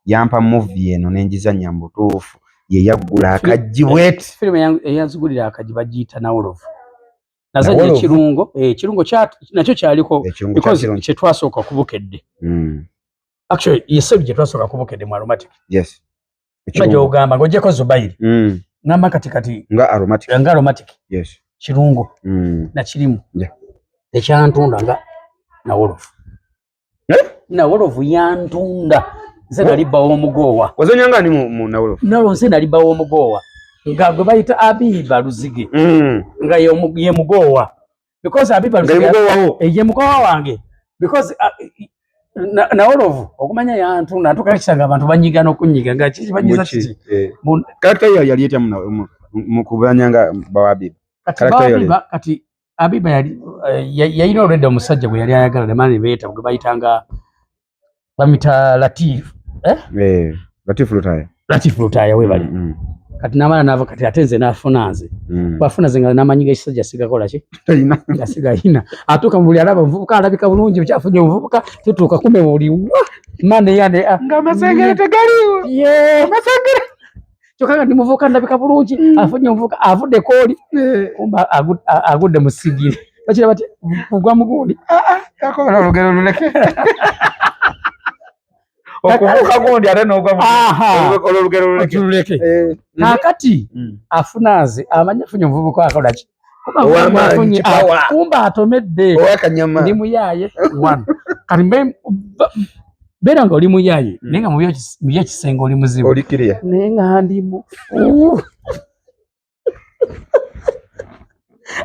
yampa movie eno n'engizannya mu butuufu ye yaggula akaggi bweti firimu eyanzigulira akaggi bagiyita Nawolovu nazanya ekirungo nakyo kyaliko because kyetwasooka kubukedde actually yesebi gyetwasooka kubukedde mu Aromatic yes gyogamba ng'ogyeko Zubairi ngamba kati nga Aromatic yes kirungo nakirimu tekyantunda nga Nawolovu yantunda nze nali bbawo omugoowa wazanyanga ani mu Nawolovu nze nali bbawo omugoowa nga gwe bayita Abiba Luzige nga ye mugoowa because Abiba Luzige ye mugoowa wange because Nawolovu okumanya yantunda ntukakisanga abantu banyiga n'okunyiga nga kiki banyiza kiki karakita yali etya mu kubanyanga bawabiba kati Abiba yalina olwedda omusajja gwe yali ayagala nemani beeta gwe bayitanga bamita Latif Lutaya webali kati namala nava kati ate nze nafuna nze bafuna nze nga namanyiga ekisajja sigakola ki yasigayina atuuka mu buli alaba omuvubuka alabika bulungi bukyafunye omuvubuka tutuuka kume buli mane yane ng'amasengere tegaliwo amasengere kyokka nga ndi muvubuka ndabika bulungi afunye omuvubuka avudde kooli agudde mu sigiri bakira bati kugwa mugundi yakola olugero luleke okuvuka gundi ate n'ogwa olugero luleke kakati afuna nze amanyi afunye omuvubuka akola ki kumba atomedde ndi muyaaye kati beera nga oli muyaaye naye nga mu byekisenge oli muzibu naye nga ndimu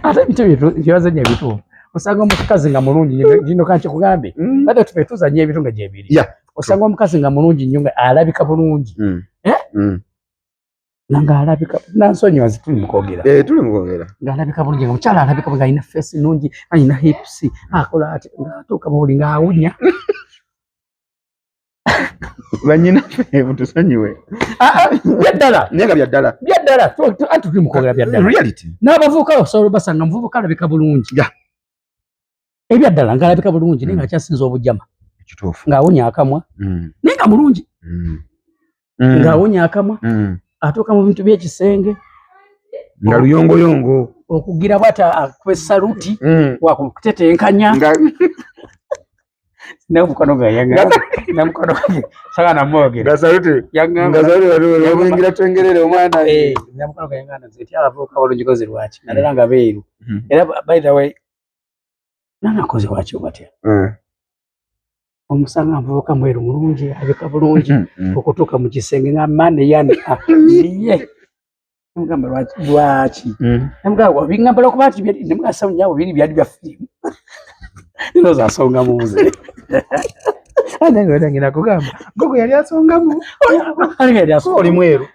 ate ebintu byebazanya ebituufu osanga omukazi nga mulungi gino kanche kugambe bado tupetuza nye ebitunga gyebiri osanga omukazi nga mulungi nnyo nga alabika bulungi nanga alabika nansonyi wazituli mukogera tuli mukogera nga alabika bulungi nga mukyala alabika nga ina face nungi ina hips akola ati ngatuuka buli nga awunya banyina mutusonyiwe byaddala nega byaddala anti tuli mukogera byaddala reality n'abavubuka osobola basanga muvubuka alabika bulungi ebyaddala nga alabika bulungi naye nga akyasinza obujama ng'awunya akamwa naye nga mulungi ng'awunya akamwa atuuka mu bintu by'ekisenge nga luyongoyongo okugira bwata akwe saluti wakutetenkanya n'omukono gwe yangamba n'omukono gwe sagana mwogera nga saluti yangamba twengerere omwana n'omukono gwe yangamba nti abavubuka balungi kozi lwaki naddala nga beeru era by the way nanakoze lwaki batya omusanga mvubuka mweru mulungi abika bulungi okutuuka mu kisenge nga mane yani iye mugamba lwaki namugamba bingambala okuba nti nemugasa nyabo biri byali bya firimu nino zasonga muze anengera kugamba gogo yali asongamu oli mweru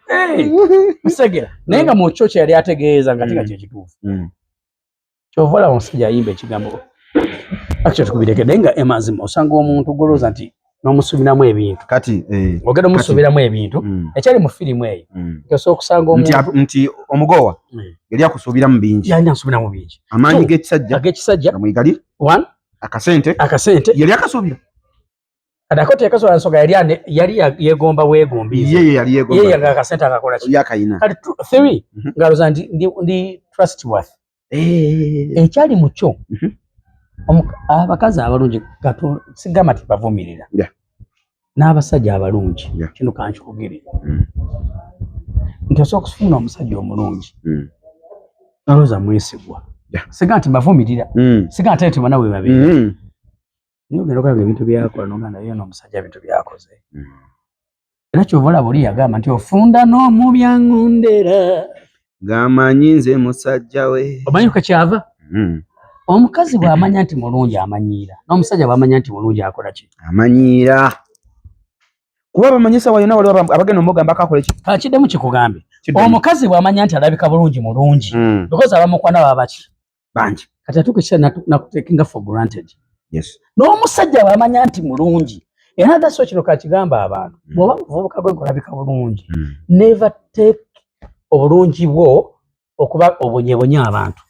musegera naye nga mu kyo yali ategeeza nga tiga kyekituufu kyovola omusajja ayimba ekigambo akyo tukubirekedde nga emazima osanga omuntu goloza nti n'omusubiramu ebintu kati ogenda omusubiramu ebintu ekyali mu firimu eyo osobola okusanga omuntu nti omugowa yali akusubiramu bingi yali asubiramu bingi amaanyi g'ekisajja mwigali akasente yali akasubira adako tekasobola nsonga yali yegomba weegombiiza ye nga akasente akakola ki yakayina kati theory ngaloza ndi trustworthy ekyali mu kyo abakazi abalungi sigamba tibavumirira n'abasajja abalungi kino kankikugire nti osobola okufuna omusajja omulungi nalooza mwesigwa siga nti bavumirira siga nti tibona we babeera naye ogenda okulaba ebintu byakola nogamba naye n'omusajja ebintu byakoze era kyova olaba oli yagamba nti ofunda n'omubyaŋŋondera gamanyi nze musajja we omanyi kakyava omukazi bw'amanya nti mulungi amanyiira n'omusajja bw'amanya nti mulungi akola ki amanyiira kuba bamanyisa wa yonna waliwo abagenda omugamba akakola ki kakiddemu kikugambe omukazi bw'amanya nti alabika bulungi mulungi because abamukwana baba baki bangi kati atuuka ekiseera nakutekinga for granted n'omusajja bw'amanya nti mulungi era daso kino kakigamba abantu bw'oba muvubuka gwe kulabika bulungi never take obulungi bwo okuba obonyebonya abantu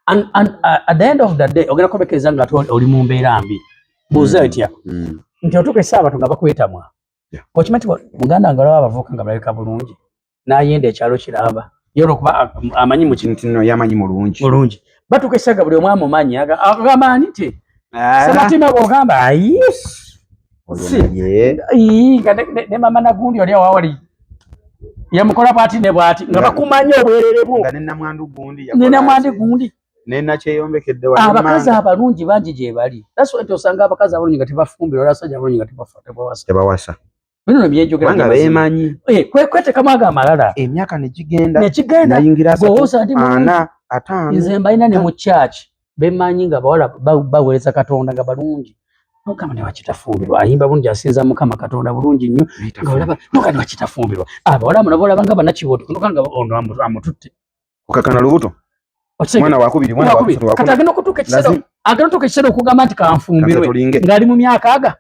and at the end of the day ogenda kubekereza nga oli mu mbeera mbi buuza etya nti otuuka ekiseera abantu nga bakwetamwa okimanyi muganda nga olaba abavubuka nga balabika bulungi n'ayenda ekyalo kiramba yera okuba amanyi mu kintu nno yamanyi mulungi batuuka ekiseera nga buli omu amumanyi agamba ani ti Sematimba bw'ogamba ayi nga ne mama nagundi oli awawali yamukola bwati ne bwati nga bakumanya obwerere bwo nga ne namwandi gundi nenakyeyombekedde abakazi abalungi bangi gye bali nti osanga abakazi abalungi nga tebafumbira olwasajja abalungi nga tebawasa bino nebyenjogera bemanyi kwetekamu ago amalala emyaka negigenda nayingira nze mbalina ne mu kyaki bemanyi nga bawala baweereza katonda nga balungi nogamba ne bakitafumbirwa ayimba bulungi asinza mukama katonda bulungi nnyo nga olaba nogamba ne bakitafumbirwa abawala muno bolaba nga banakiboto nogamba ono amututte okakana lubuto mwana wakubiri kati agenda okutuuka ekiseera okugamba nti kanfumbirwe ng'ali mu myaka aga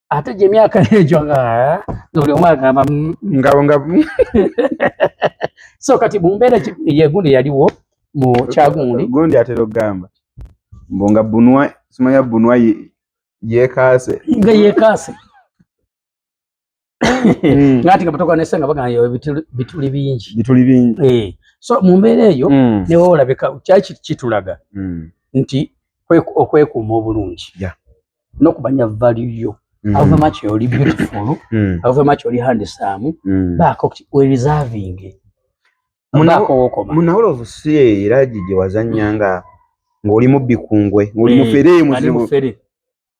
ate gye emyaka egyo nga buli omu agamba so kati mu mbeera yegundi yaliwo mu kyagundi gundi atera okugamba mbu nga bunwa simanya bunwa yeekaase nga yeekaase ngati nga batoka nese nga bagamba bituli bingi so mu mbeera eyo newe olabika kyali kitulaga nti okwekuuma obulungi n'okumanya value yo however much oli beautiful however much oli handsome baako wereserving munawula obusi era gye wazannya ng'oli mu bikungwe ng'oli mufere muzibu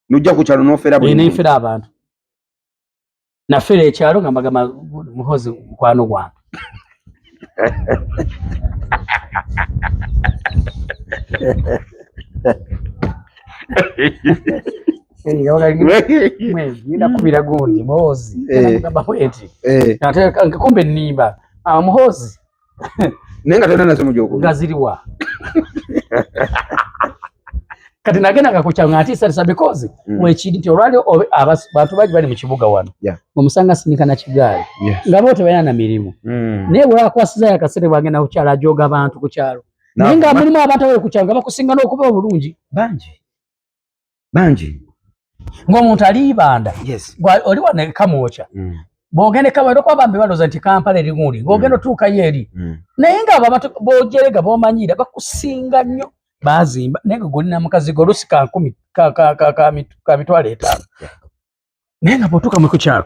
nojja ku kyalo n'ofera nefera abantu nafera ekyalo nga mbagamba muhozi mukwano gwange Nina kubira gundi muhozi ngamba kweti nataka kumbe nimba muhozi nenga tena nazo mujoko ngaziriwa kati nagenda ngakuchanga ati sarisa because mwechidi nti olwali abantu baji bali mu kibuga wano omusanga sinika na kigali ngabote bayana na mirimu naye bwala kwasiza yakasere bagenda kukyala ajoga abantu kukyalo ninga mulimu abantu awe kukyanga bakusinga n'okuba bulungi banji ng'omuntu alibanda oli wane kamwocha bogende kabado kwa bambe baloza nti Kampala eri gundi ng'ogenda tuuka yeri naye nga abantu bojerega bomanyira bakusinga nnyo bazimba nenga golina mukazi golusi ka 10 ka mitwale 5 nenga botuka mu kukyalo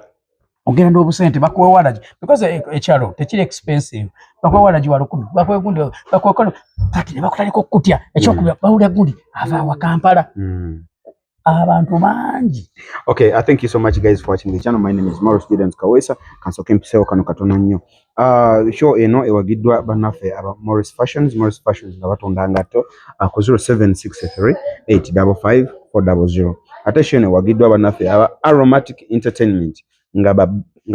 ogenda ndo obusente bakuwa walaji because ekyalo tekiri expensive bakuwa walaji wa 10 bakuwa gundi bakuwa kono kati ne bakutaliko kutya ekyokubya bawulya gundi ava wa Kampala abantu bangi. Okay, I thank you so much guys for watching the channel. My name is Mauro Students Kawesa kansoke mpiseo kano katono nnyo show eno ewagiddwa banafe aba Morris Fashions nga batonda ngato ku 0763 855 400 ate show eno ewagiddwa banafe aba Aromatic Entertainment nga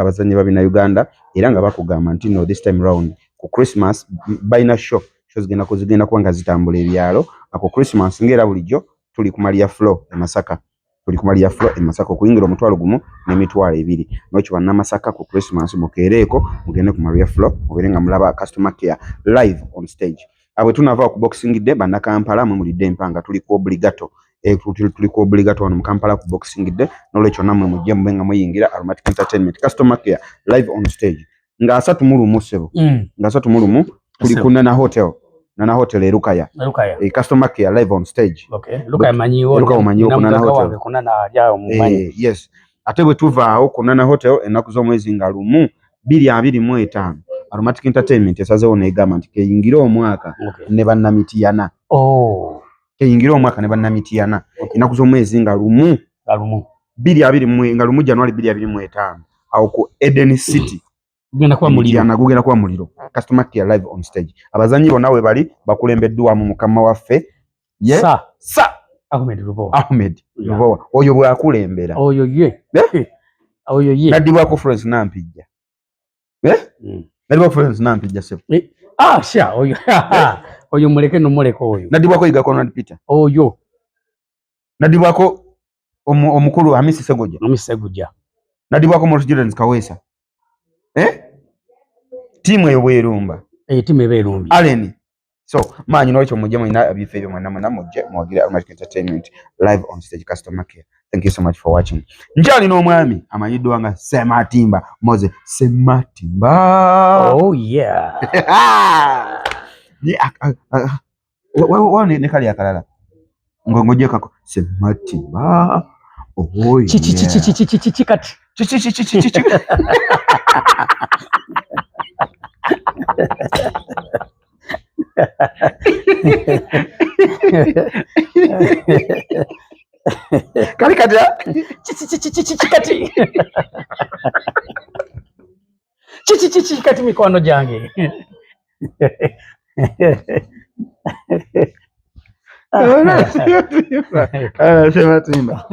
bazanyi babina Uganda era nga bakugamba nti no this time round ku Christmas baina shows zigenda kuwanga zitambula ebyalo ku Christmas ngera bulijjo tuli ku Maria Flow e Masaka okuyingira omutwalo gumu n'emitwalo 2 n'okyo banna Masaka ku Christmas mukeereko mugende ku Maria Flow muberenga mulaba customer care live on stage abwe tunava ku Boxing Day banna Kampala mulidde empanga tuli ku obligato wano mu Kampala ku Boxing Day n'olwekyo namwe mujje mubenga muyingira Aromatic Entertainment customer care live on stage nga 3 mulumu sebo nga 3 mulumu tuli ku Nana Hotel Erukaya. Customer care live on stage. Okay. Lukaya manyiwo Nana Hotel. Yes. Ate bwe tuvaawo ku Nana Hotel ennaku z'omwezi nga 2025. Aromatic Entertainment esazeewo n'egamba nti keyingira omwaka ne bannamitiana. Keyingira omwaka ne bannamitiana. Ennaku z'omwezi nga 2025 nga 1 January 2025. Awo ku Eden City. Gugenda kuba muliro. Customer care live on stage. Abazanyi bonna we bali bakulembeddwa mu mukama waffe Ahmed Lubowa. Ahmed Lubowa. Oyo bwe akulembera. Oyo ye. Nadibwako Florence Nampijja. Nadibwako Florence Nampijja sebo. Sha oyo. Oyo muleke oyo. Nadibwako Yiga Conrad Peter. Oyo. Nadibwako omukulu Hamisi Segujja. Nadibwako Morris Students Kawesa. Timu eyo bwerumba. Timu eberumbi. Aleni. So, manyi n'olwekyo mujje mulina ebifo ebyo mwenna mujje muwagira Aromatic Entertainment live on stage customer care. Thank you so much for watching. Njali n'omwami amanyiddwa nga Sematimba. Moze Sematimba. Oh yeah. Wane ne kali akalala. Ngoje kako Sematimba. Oh yeah. Kati. Kali kadia kati mikono jange. Sematimba.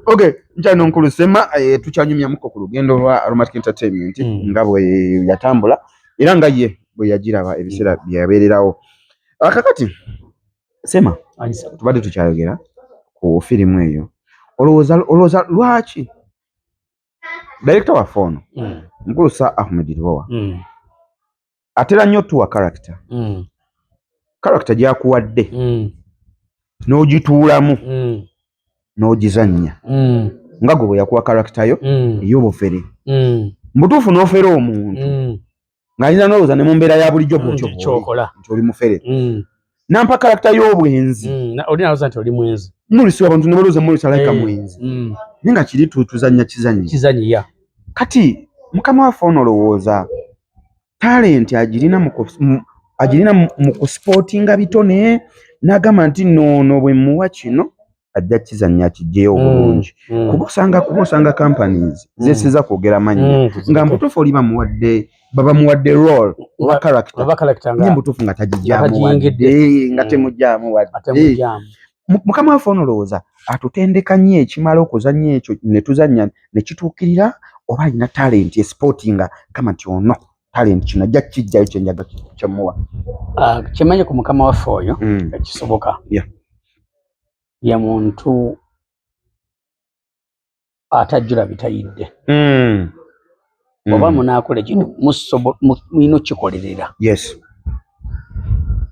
Okay, nchano nkulu sema tuchanyumya muko ku lugendo lwa Aromatic Entertainment nga bwe yatambula era nga ye bwe yagiraba ebisera byabererawo. Akakati sema tubadde tukyayogera ku firimu eyo olowooza lwaki director wa fono mukulu sa Ahmed Lubowa atera nnyo tuwa character gyakuwadde n'ogituulamu n'ogizannya nga gwe bwe yakuwa character yo ey'obufere mutuufu n'ofera omuntu ng'alina n'olowooza ne mu mbeera ya bulijjo bw'okyokola nti oli mufere nampa character y'obwenzi oli nalowooza nti oli mwenzi mulisi abantu ne balowooza mulisi alayika mwenzi naye nga kiri tuzannya kizannya kati mukama waffe ono olowooza talenti agirina mu kusportinga bitone n'agamba nti noono bwe muwa kino ajja kizannya kijjeyo obulungi kuba osanga companies zesiza kwogera mannya nga mbutuufu oli baba muwadde role oba character nye mbutuufu nga tagijjaamu wadde nga temujjaamu wadde mukama waffe onolowooza atutendeka nnyo ekimala okuzannya ekyo ne tuzannya ne kituukirira oba alina talent esportinga kama nti ono talent kino ajja kijjayo kyenjaga kyemuwa kimanyi ku mukama waffe oyo ekisoboka ye muntu atajjula bitayidde oba munaakola ekintu mulina okikolerera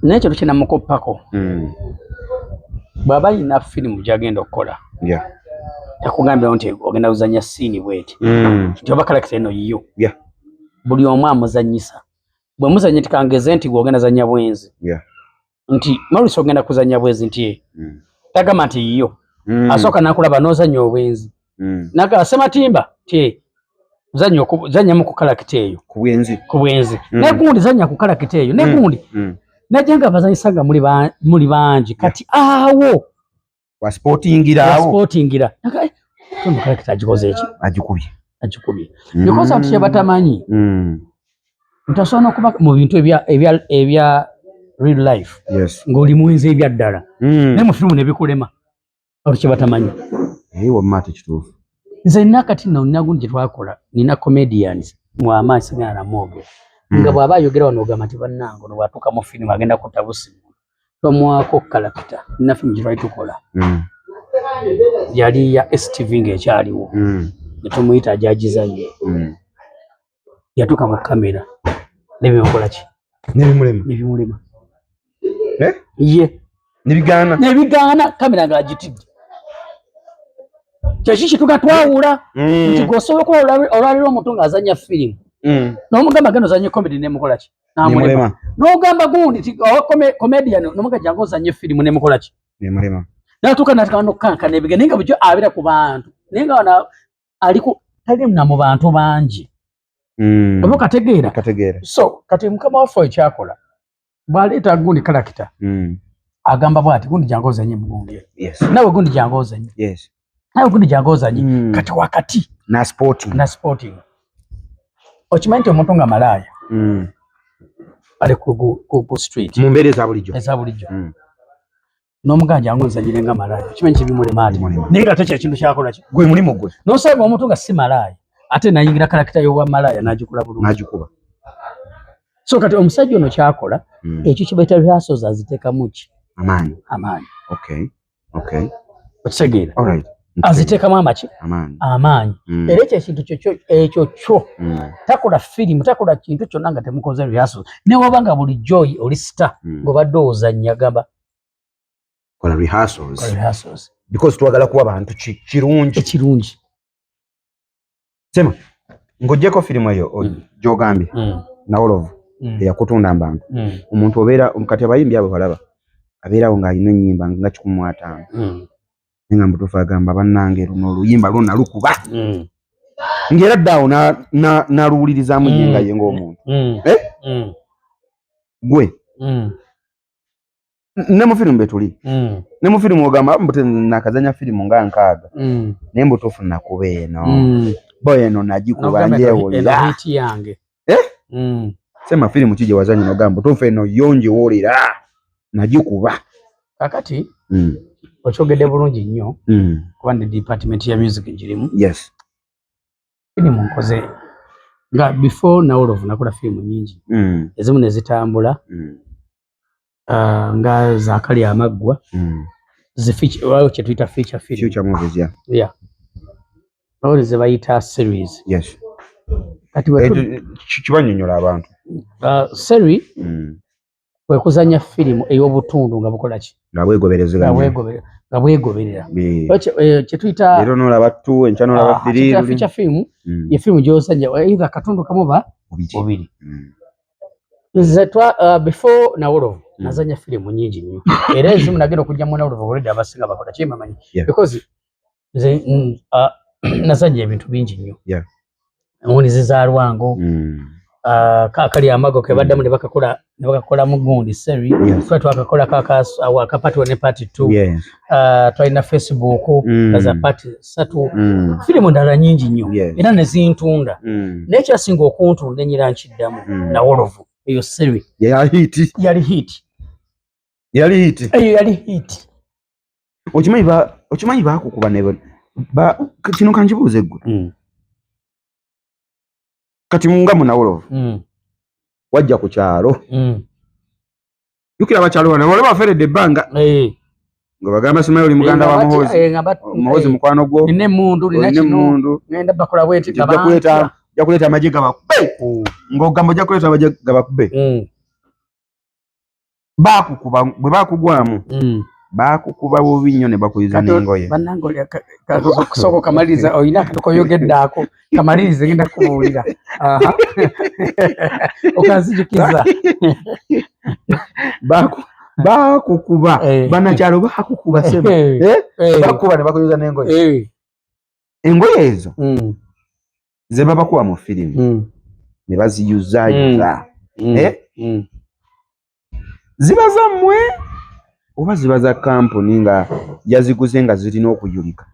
naye ekyo tukinamukoppako bw'aba alina firimu gy'agenda okukola yakugambira nti ogenda kuzannya siini bweti nti oba kalakita eno yiyo buli omu amuzannyisa bwe muzannya tikangeze nti gw'ogenda zannya bwenzi nti malusi ogenda kuzannya bwenzi nti tagamba nti yiyo asooka nakulaba n'ozannya obwenzi naga Sematimba ti zannyamu ku kalakita eyo ku bwenzi naye gundi zannya ku kalakita eyo ne gundi najja nga bazanyisa nga muli bangi kati awo wasportingira mu kalakita agikoze eki agikubye because ati kyebatamanyi ntasobola okuba mu bintu ebya real life ng'oli mwenzi ebya ddala naye mu firimu ne bikulema olwo kyebatamanyi nze nina kati nno nina gundi gye twakola nina comedians mwamaanyi sigana namwoge nga bw'aba ayogera wano ogamba nti bannange ono bw'atuuka mu firimu agenda kutta busimu tomwako kalakita nina firimu gye twali tukola yali ya STV ng'ekyaliwo ne tumuyita ajagizanye yatuuka mu kamera nebimukola ki nebimulema ye nebigaana kamera ng'agitidde kyeki kituga twawula nti gwosobola okuba olwalira omuntu ng'azannya firimu n'omugamba genda ozanye comedy nemukola ki namulema n'ogamba gundi ti comedian n'omuga jangu ozanye firimu nemukola ki natuuka nateekana n'okukankana ebiga naye nga bujo abeera ku bantu naye nga wana tali na mu bantu bangi oba okategeera so kati mukama waffe oyo kyakola bw'aleeta gundi kalakita agamba bw'ati gundi jangu ozanye mugundi nawe gundi jangu ozanye nawe gundi jangu ozanye kati wakati na sporting okimanyi nti omuntu nga malaaya ali ku street mu mbeera eza bulijjo n'omuganja jangu nzanyire nga malaaya okimanyi kibimulema ati naye nga tekyo ekintu kyakola ki gwe mulimu gwe n'osanga omuntu nga si malaaya ate nayingira kalakita y'obwa malaaya n'agikola bulungi n'agikuba so kati omusajja ono kyakola ekyo kibaita rehearsals aziteekamu ki amaanyi okitegeera aziteekamu amaki amaanyi era ekyo ekintu ekyo kyo takola firimu takola kintu kyonna nga temukoze rehearsals naye waba nga bulijjo oli sita ng'obadde ozannya gamba kola rehearsals because twagala kuwa bantu kirungi sema ng'oggyeko firimu eyo gy'ogambye nawolovu eyakutunda mbantu omuntu obeera kati abayimbi abo balaba abeerawo ng'alina ennyimba nga 15 nga mutuufu agamba bannange luno oluyimba lwonna lukuba ng'era ddaawo n'aluwulirizaamu nnyo ye ng'omuntu gwe ne mu firimu betuli ne mu firimu ogamba nakazanya firimu nga 6 naye mutuufu nakuba eno bo eno nagikuba njewulira sema firimu ki gye wazanyi nogamba mutuufu eno yonjewulira nagikuba kakati okyogedde bulungi nnyo kuba ndi department ya music njirimu firimu nkoze nga before nawolovu nakola firimu nyingi ezimu ne zitambula nga zakali amaggwa waliwo kye tuyita feature film waliwo ze bayita series kati kibanyonyola abantu seri kwe kuzannya firimu ey'obutundu nga bukola ki nga bwegoberera kye tuyita leero n'olaba 2 enkya n'olaba 3 feature film ye firimu gy'ozannya either katundu kamu ba bubiri before nawolovu nazanya firimu nyingi nnyo era ezimu nagenda okujjamu nawolovu already abasinga bakola kimanyi because nze nazanya ebintu bingi nnyo ewuni zizaalwango kakali amago kebaddamu ne bakakolamu gundi seri twakakola akapati 1 ne pati 2 twalina Facebook za pati 3 firimu ndala nyingi nnyo era ne zintunda naye kyasinga okuntunda enyira nkiddamu nawolovu eyo seri yali hit Okimanyi bakukuba ne kino kanjibuuze gwe. Kati munga munawolo. Wajja ku kyalo. Yukira abakyalo bano wale baferedde ebbanga. Ngo bagamba Semayo oli muganda wa Muhoozi. Muhoozi mukwano gwo. Nine mundu ngenda bakola bweti gaba. Jakuleta amagye gabakube. Ng'ogamba jakuleta amagye gabakube. Bakukuba bwe bakugwamu. Bakukuba bubi nnyo ne bakuyiza n'engoye. Bannange soko kamaliriza oyina katokoyogeddaako kamalirize ngenda kubuulira. Okanzijukiza. Bakukuba bannakyalo bakukuba sema. Bakuba ne bakuyiza n'engoye. Engoye ezo ze babakuba mu firimu ne baziyuzaayuza. Ziba zammwe oba ziba za kampuni nga yaziguze nga zirina okuyulika.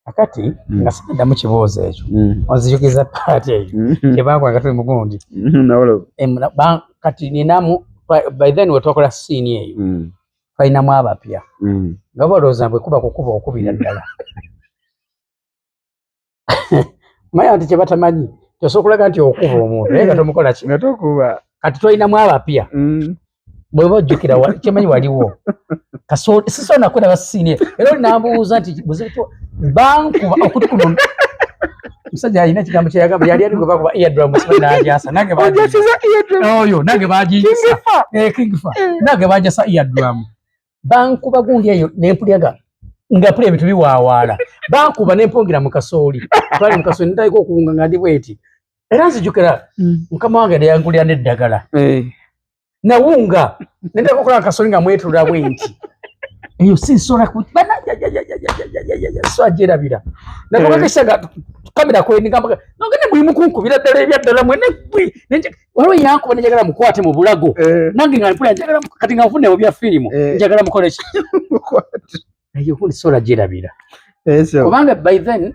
Akati nga siddamu kibuuzo ekyo ozijukiza paati eyo kyebakwanga tuli mugundi kati ninamu by then wetwakola siini eyo twalinamu abapya nga balowooza bwe kuba kukuba okubira ddala manya nti kye batamanyi tosobola okulaga nti okuba omuntu naye nga tomukola ki kati twalinamu abapya bwe bajjukira kyemanyi waliwo sisobola nakwera basiini era oli nambuuza nti bankuba okuti kuno musajja alina ekigambo kyeyagamba yali ali gwe bakuba eardrum n'ajasa nange bagiyisa kingfa nange bajasa eardrum bankuba gundi eyo nempulyaga nga pulya ebintu biwaawaala bankuba nempongera mu kasooli twali mu kasooli ntaliko okuwunga nga ndi bweti era nzijjukira mukama wange neyangulira n'eddagala nawunga nenda kukola kasooli nga mwetulira bwenti eyo sinsobola swajerabira nakobakeshaga kamera kweningamba nongene buli mukunkubira ddala ebyaddala mwene waliwo yankuba nenjagala mukwate mu bulago nange nga mpula njagala kati nga nfune mu bya firimu njagala mukole ki eyo sinsobola jerabira kubanga by then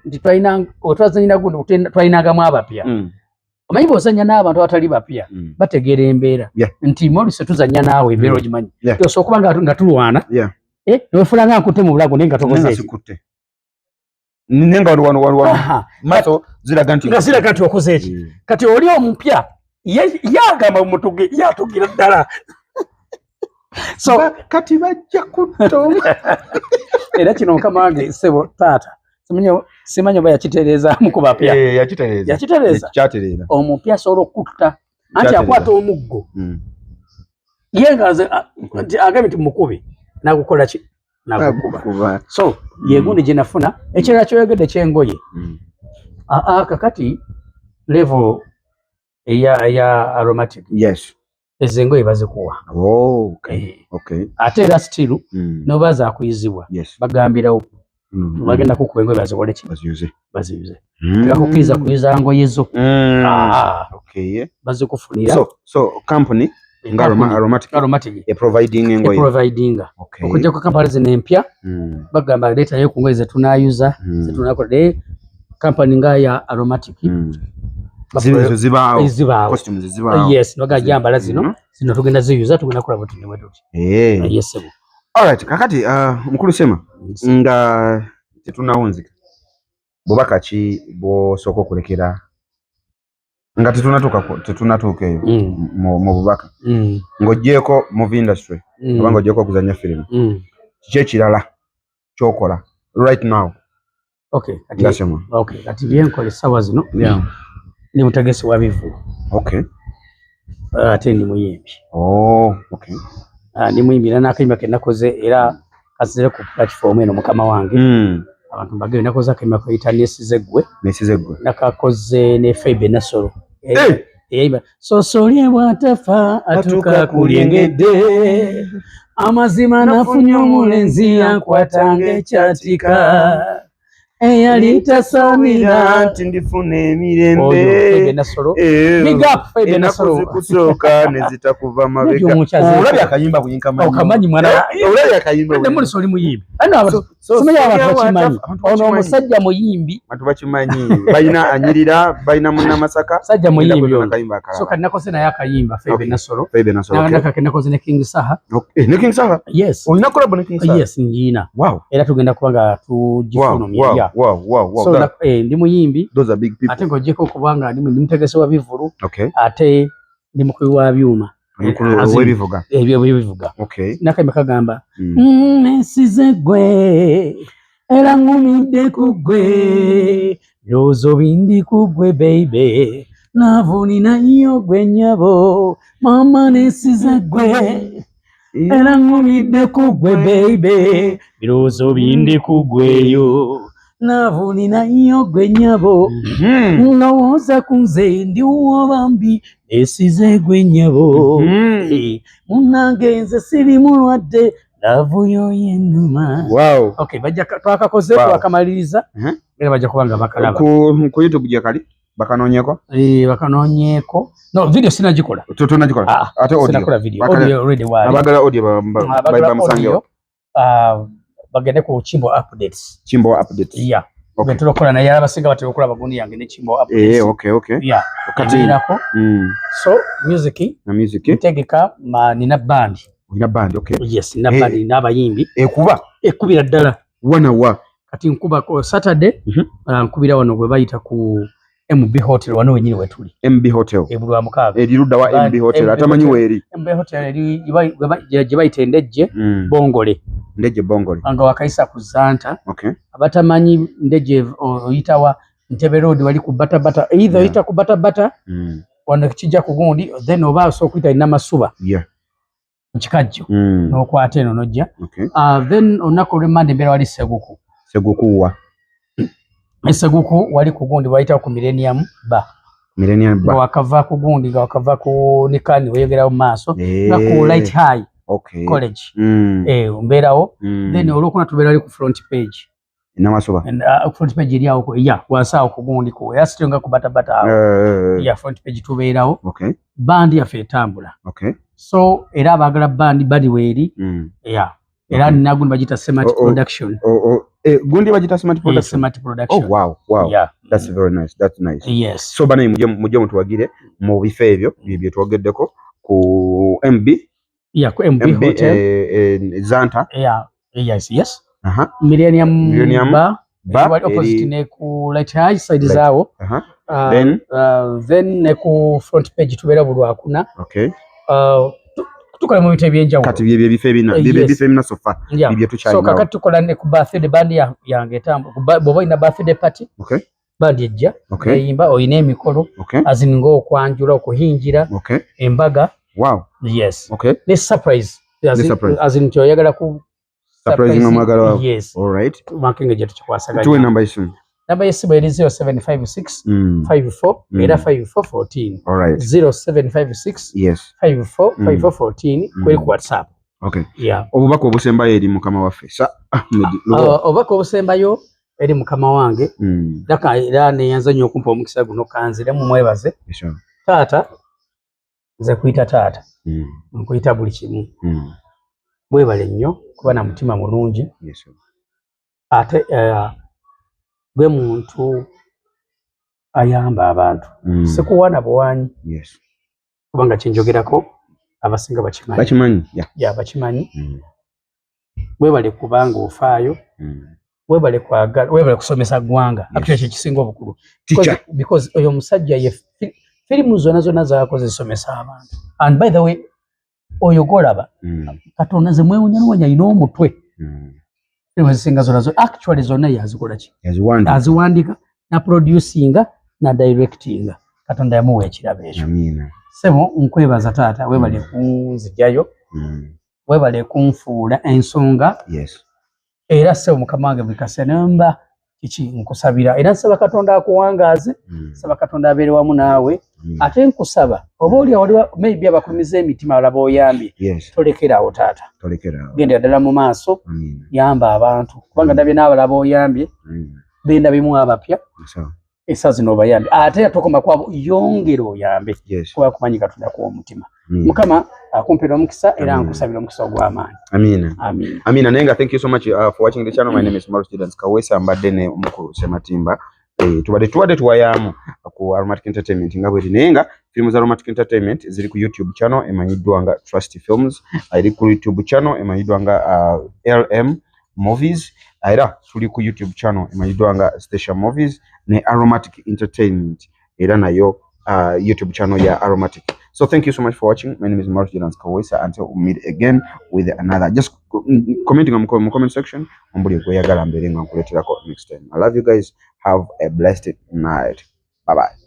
otwazanyira gundi twalinagamu abapya omanyi bw'ozannya n'abantu abatali bapya bategeera embeera nti molise tuzannya naawe embeera ogimanyi tosooka okuba nga tulwana newefuula nga nkutte mu bulago naye nga tokoze nenga wano maso ziraga nti okoze eki kati oli omupya yagamba mutuge yatugira ddala so kati bajja kutoma era kino mukama wange ssebo taata simanyi oba yakitereezaamu ku bapya yakitereeza omupya asobola okutta anti akwata omuggo ye nga agambye nti mukube nagukola ki nagukuba so yegundi gye nafuna ekirala kyoyogedde kyengoye kakati level eya aromatic ezo engoye bazikuwa ate era still noba zakuyizibwa bagambirawo bagenda kukuba engoye bazikole ki baziyuze tebakukkiriza kuyuza ngoye zo bazikufunira so company Aromatic providing okujja ku kampani zino empya bagamba leetayo ku ngoye zetunaayuza zetunakola kampani nga ya Aromatic zibaawo yes bagajambala zino tugenda ziyuza tugenda kulaba tuti newetuti yes sebo alright kakati mukulu Sema nga tetunawunzika bubaka ki bw'osooka okulekera nga tetunatuuka eyo mu bubaka ng'oggyeko movie industry oba ng'oggyeko okuzannya firimu kiki ekirala kyokola right now kati byenkola essaawa zino ndi mutegesi wa bivu ate ndi muyimbi ndi muyimbi era n'akayimba ke nakoze era kazire ku platform eno mukama wange abantu mbagire nakoze akayimba kayita nesizeggwe nakakoze ne Febe Nasoro sosolye bwatafa atuka kulyengedde amazima nafunye omulenzi yankwatanga ekyatika eyali tasaanira nti ndifuna emirembe big up Febe Nasoro kusooka ne zitakuva mabega olabye akayimba buyinka manyi okamanyi mwana olabye akayimba ne muri soli muyimbi ano simanyi abantu bakimanyi ono omusajja muyimbi abantu bakimanyi balina anyirira balina munnamasaka sajja muyimbi so kanakose naye akayimba Febe Nasoro nanga kanakoze ne King Saha ne King Saha yes olina collab ne King Saha yes njina wow era tugenda kubanga tujifunomya so ndi muyimbi those are big people ate ngojeko kubanga ndi mutegese wa bivuru okay ate ndi mukuru wa byuma webivuga ebyo bivuga okay nakame kagamba nesize gwe era ngumide kugwe yozo bindi kugwe baby navuni na iyo gwe nyabo mama nesize gwe era ngumide kugwe baby yozo bindi kugweyo navuni na iyo gwe nyabo ndowooza kunze ndi uwobambi esize gwe nyabo munangenze siri mulwadde lavuyo yenuma wow okay bajja twakakoze twakamaliriza era bajja kubanga bakalaba ku YouTube gye kali bakanonyeko bakanonyeko no video sinagikola tunagikola ate audio sinakola video audio already wali abagala audio bamusangeyo bagende ku Chimbo updates yeah okay tulokola na yala basinga batero kola bagundi yange ne Chimbo updates okay yeah kati nako so music tegeka nina band okay yes nina band n'abayimbi ekubira ddala wa kati nkuba ko Saturday nkubira wano gwe bayita ku MB Hotel wano wenyini wetuli MB Hotel ebulwa mukaga eriruda wa MB Hotel atamanyi weri MB Hotel eri gye bayita Ndejje Bongole anga wakaisa ku Zanta okay abatamanyi Ndejje oyitawa Ntebe Road wali ku Bata either oyita ku Bata wano kijja ku gundi then oba so kuyita ina masuba mchikajjo n'okwata eno nojja then onako remande mbere wali Seguku Seguku wali ku gundi wayita ku Millennium Bar wakava ku gundi nga wakava ku Nikani weyogerawo maaso nga ku Light High College mberawo then olwokuna tubeera ali ku front page namasuba front page eri awo wasaawo ku gundi ku yasitonga ku Bata awo front page tubeerawo bandi yaffe etambula so era abagala bandi weeri era ninagundi bagita Sematimba production gundi bagita Sematimba production oh wow that's very nice yes so bana mujje mutuwagire mu bifo ebyo bye twogeddeko ku MB ku MB Hotel Zanta yes Millennium Bar wali opposite ne ku Light High side zaawo then ne ku front page tubeera bulwakuna tukola mu bite byenjawo kati bye bifo ebina sofa bye tukyalina so kakati tukola ne ku birthday band yange tambo boba ina birthday party band ejja yimba oyina emikolo azininga okwanjula okuhinjira embaga wow yes ne surprise azin kyoyagala ku surprise nomagala wao yes all right makinga jetu chikwasaganya tuwe namba isu namba yesibu eri 0756 54 era 5414 all right 0756 yes 54 5414 kweli ku WhatsApp okay yeah obubaka obusembayo eri mukama waffe Ahmed Lubowa obubaka obusembayo eri mukama wange daka era ne yanzanyo okumpa omukisa guno kanzire mu mwebaze tata nze kuyita tata nkuyita buli kimu bwebale nnyo kuba na mutima mulungi ate gwe muntu ayamba abantu sikuwana buwanyi kubanga kyenjogerako abasinga bakimanyi bakimanyi bwebale kubanga ofaayo bwebale kwagala bwebale kusomesa ggwanga actually kyekisinga obukulu because oyo omusajja ye firimu zonna zaakoze zisomesa abantu and by the way oyo golaba Katonda ze mwewunya ino omutwe ezisinga zonna actually zonna yazikola ki aziwandika na producinga na directinga Katonda yamuwa ekirabo ekyo sebo nkwebaza taata webale kunzijayo webale kunfuula ensonga era sebo mukama wange bikase namba kiki nkusabira era nsaba Katonda akuwangaaze saba Katonda abeere wamu naawe ate nkusaba oba oli wali maybe abakumiza emitima alaba oyambye tolekerawo taata gendera ddala mu maaso yamba abantu kubanga ndabye n'abalaba oyambye benda bimu abapya so esazi no bayambe ate atokoma kwa yongero yambe yes kwa kumanyika tunda kwa mutima mukama akumpera omukisa era nkusabira omukisa ogw'amaanyi amina nenga thank you so much for watching the channel. My name is Maru Students Kawesa mbadde ne omukulu Sematimba tubadde tuwayamu ku Aromatic Entertainment nga bwe nenga films za Aromatic Entertainment ziri ku YouTube channel emanyiddwa nga Trust Films, iri ku YouTube channel emanyiddwa nga LM Movies, era tuli ku YouTube channel emanyiddwa nga Station Movies ne Aromatic Entertainment era nayo YouTube channel ya Aromatic. So thank you so much for watching. My name is Maru Students Kawesa. Until we meet again with another, just commenting on the comment section next time. I love you guys. Have a blessed night. Bye bye.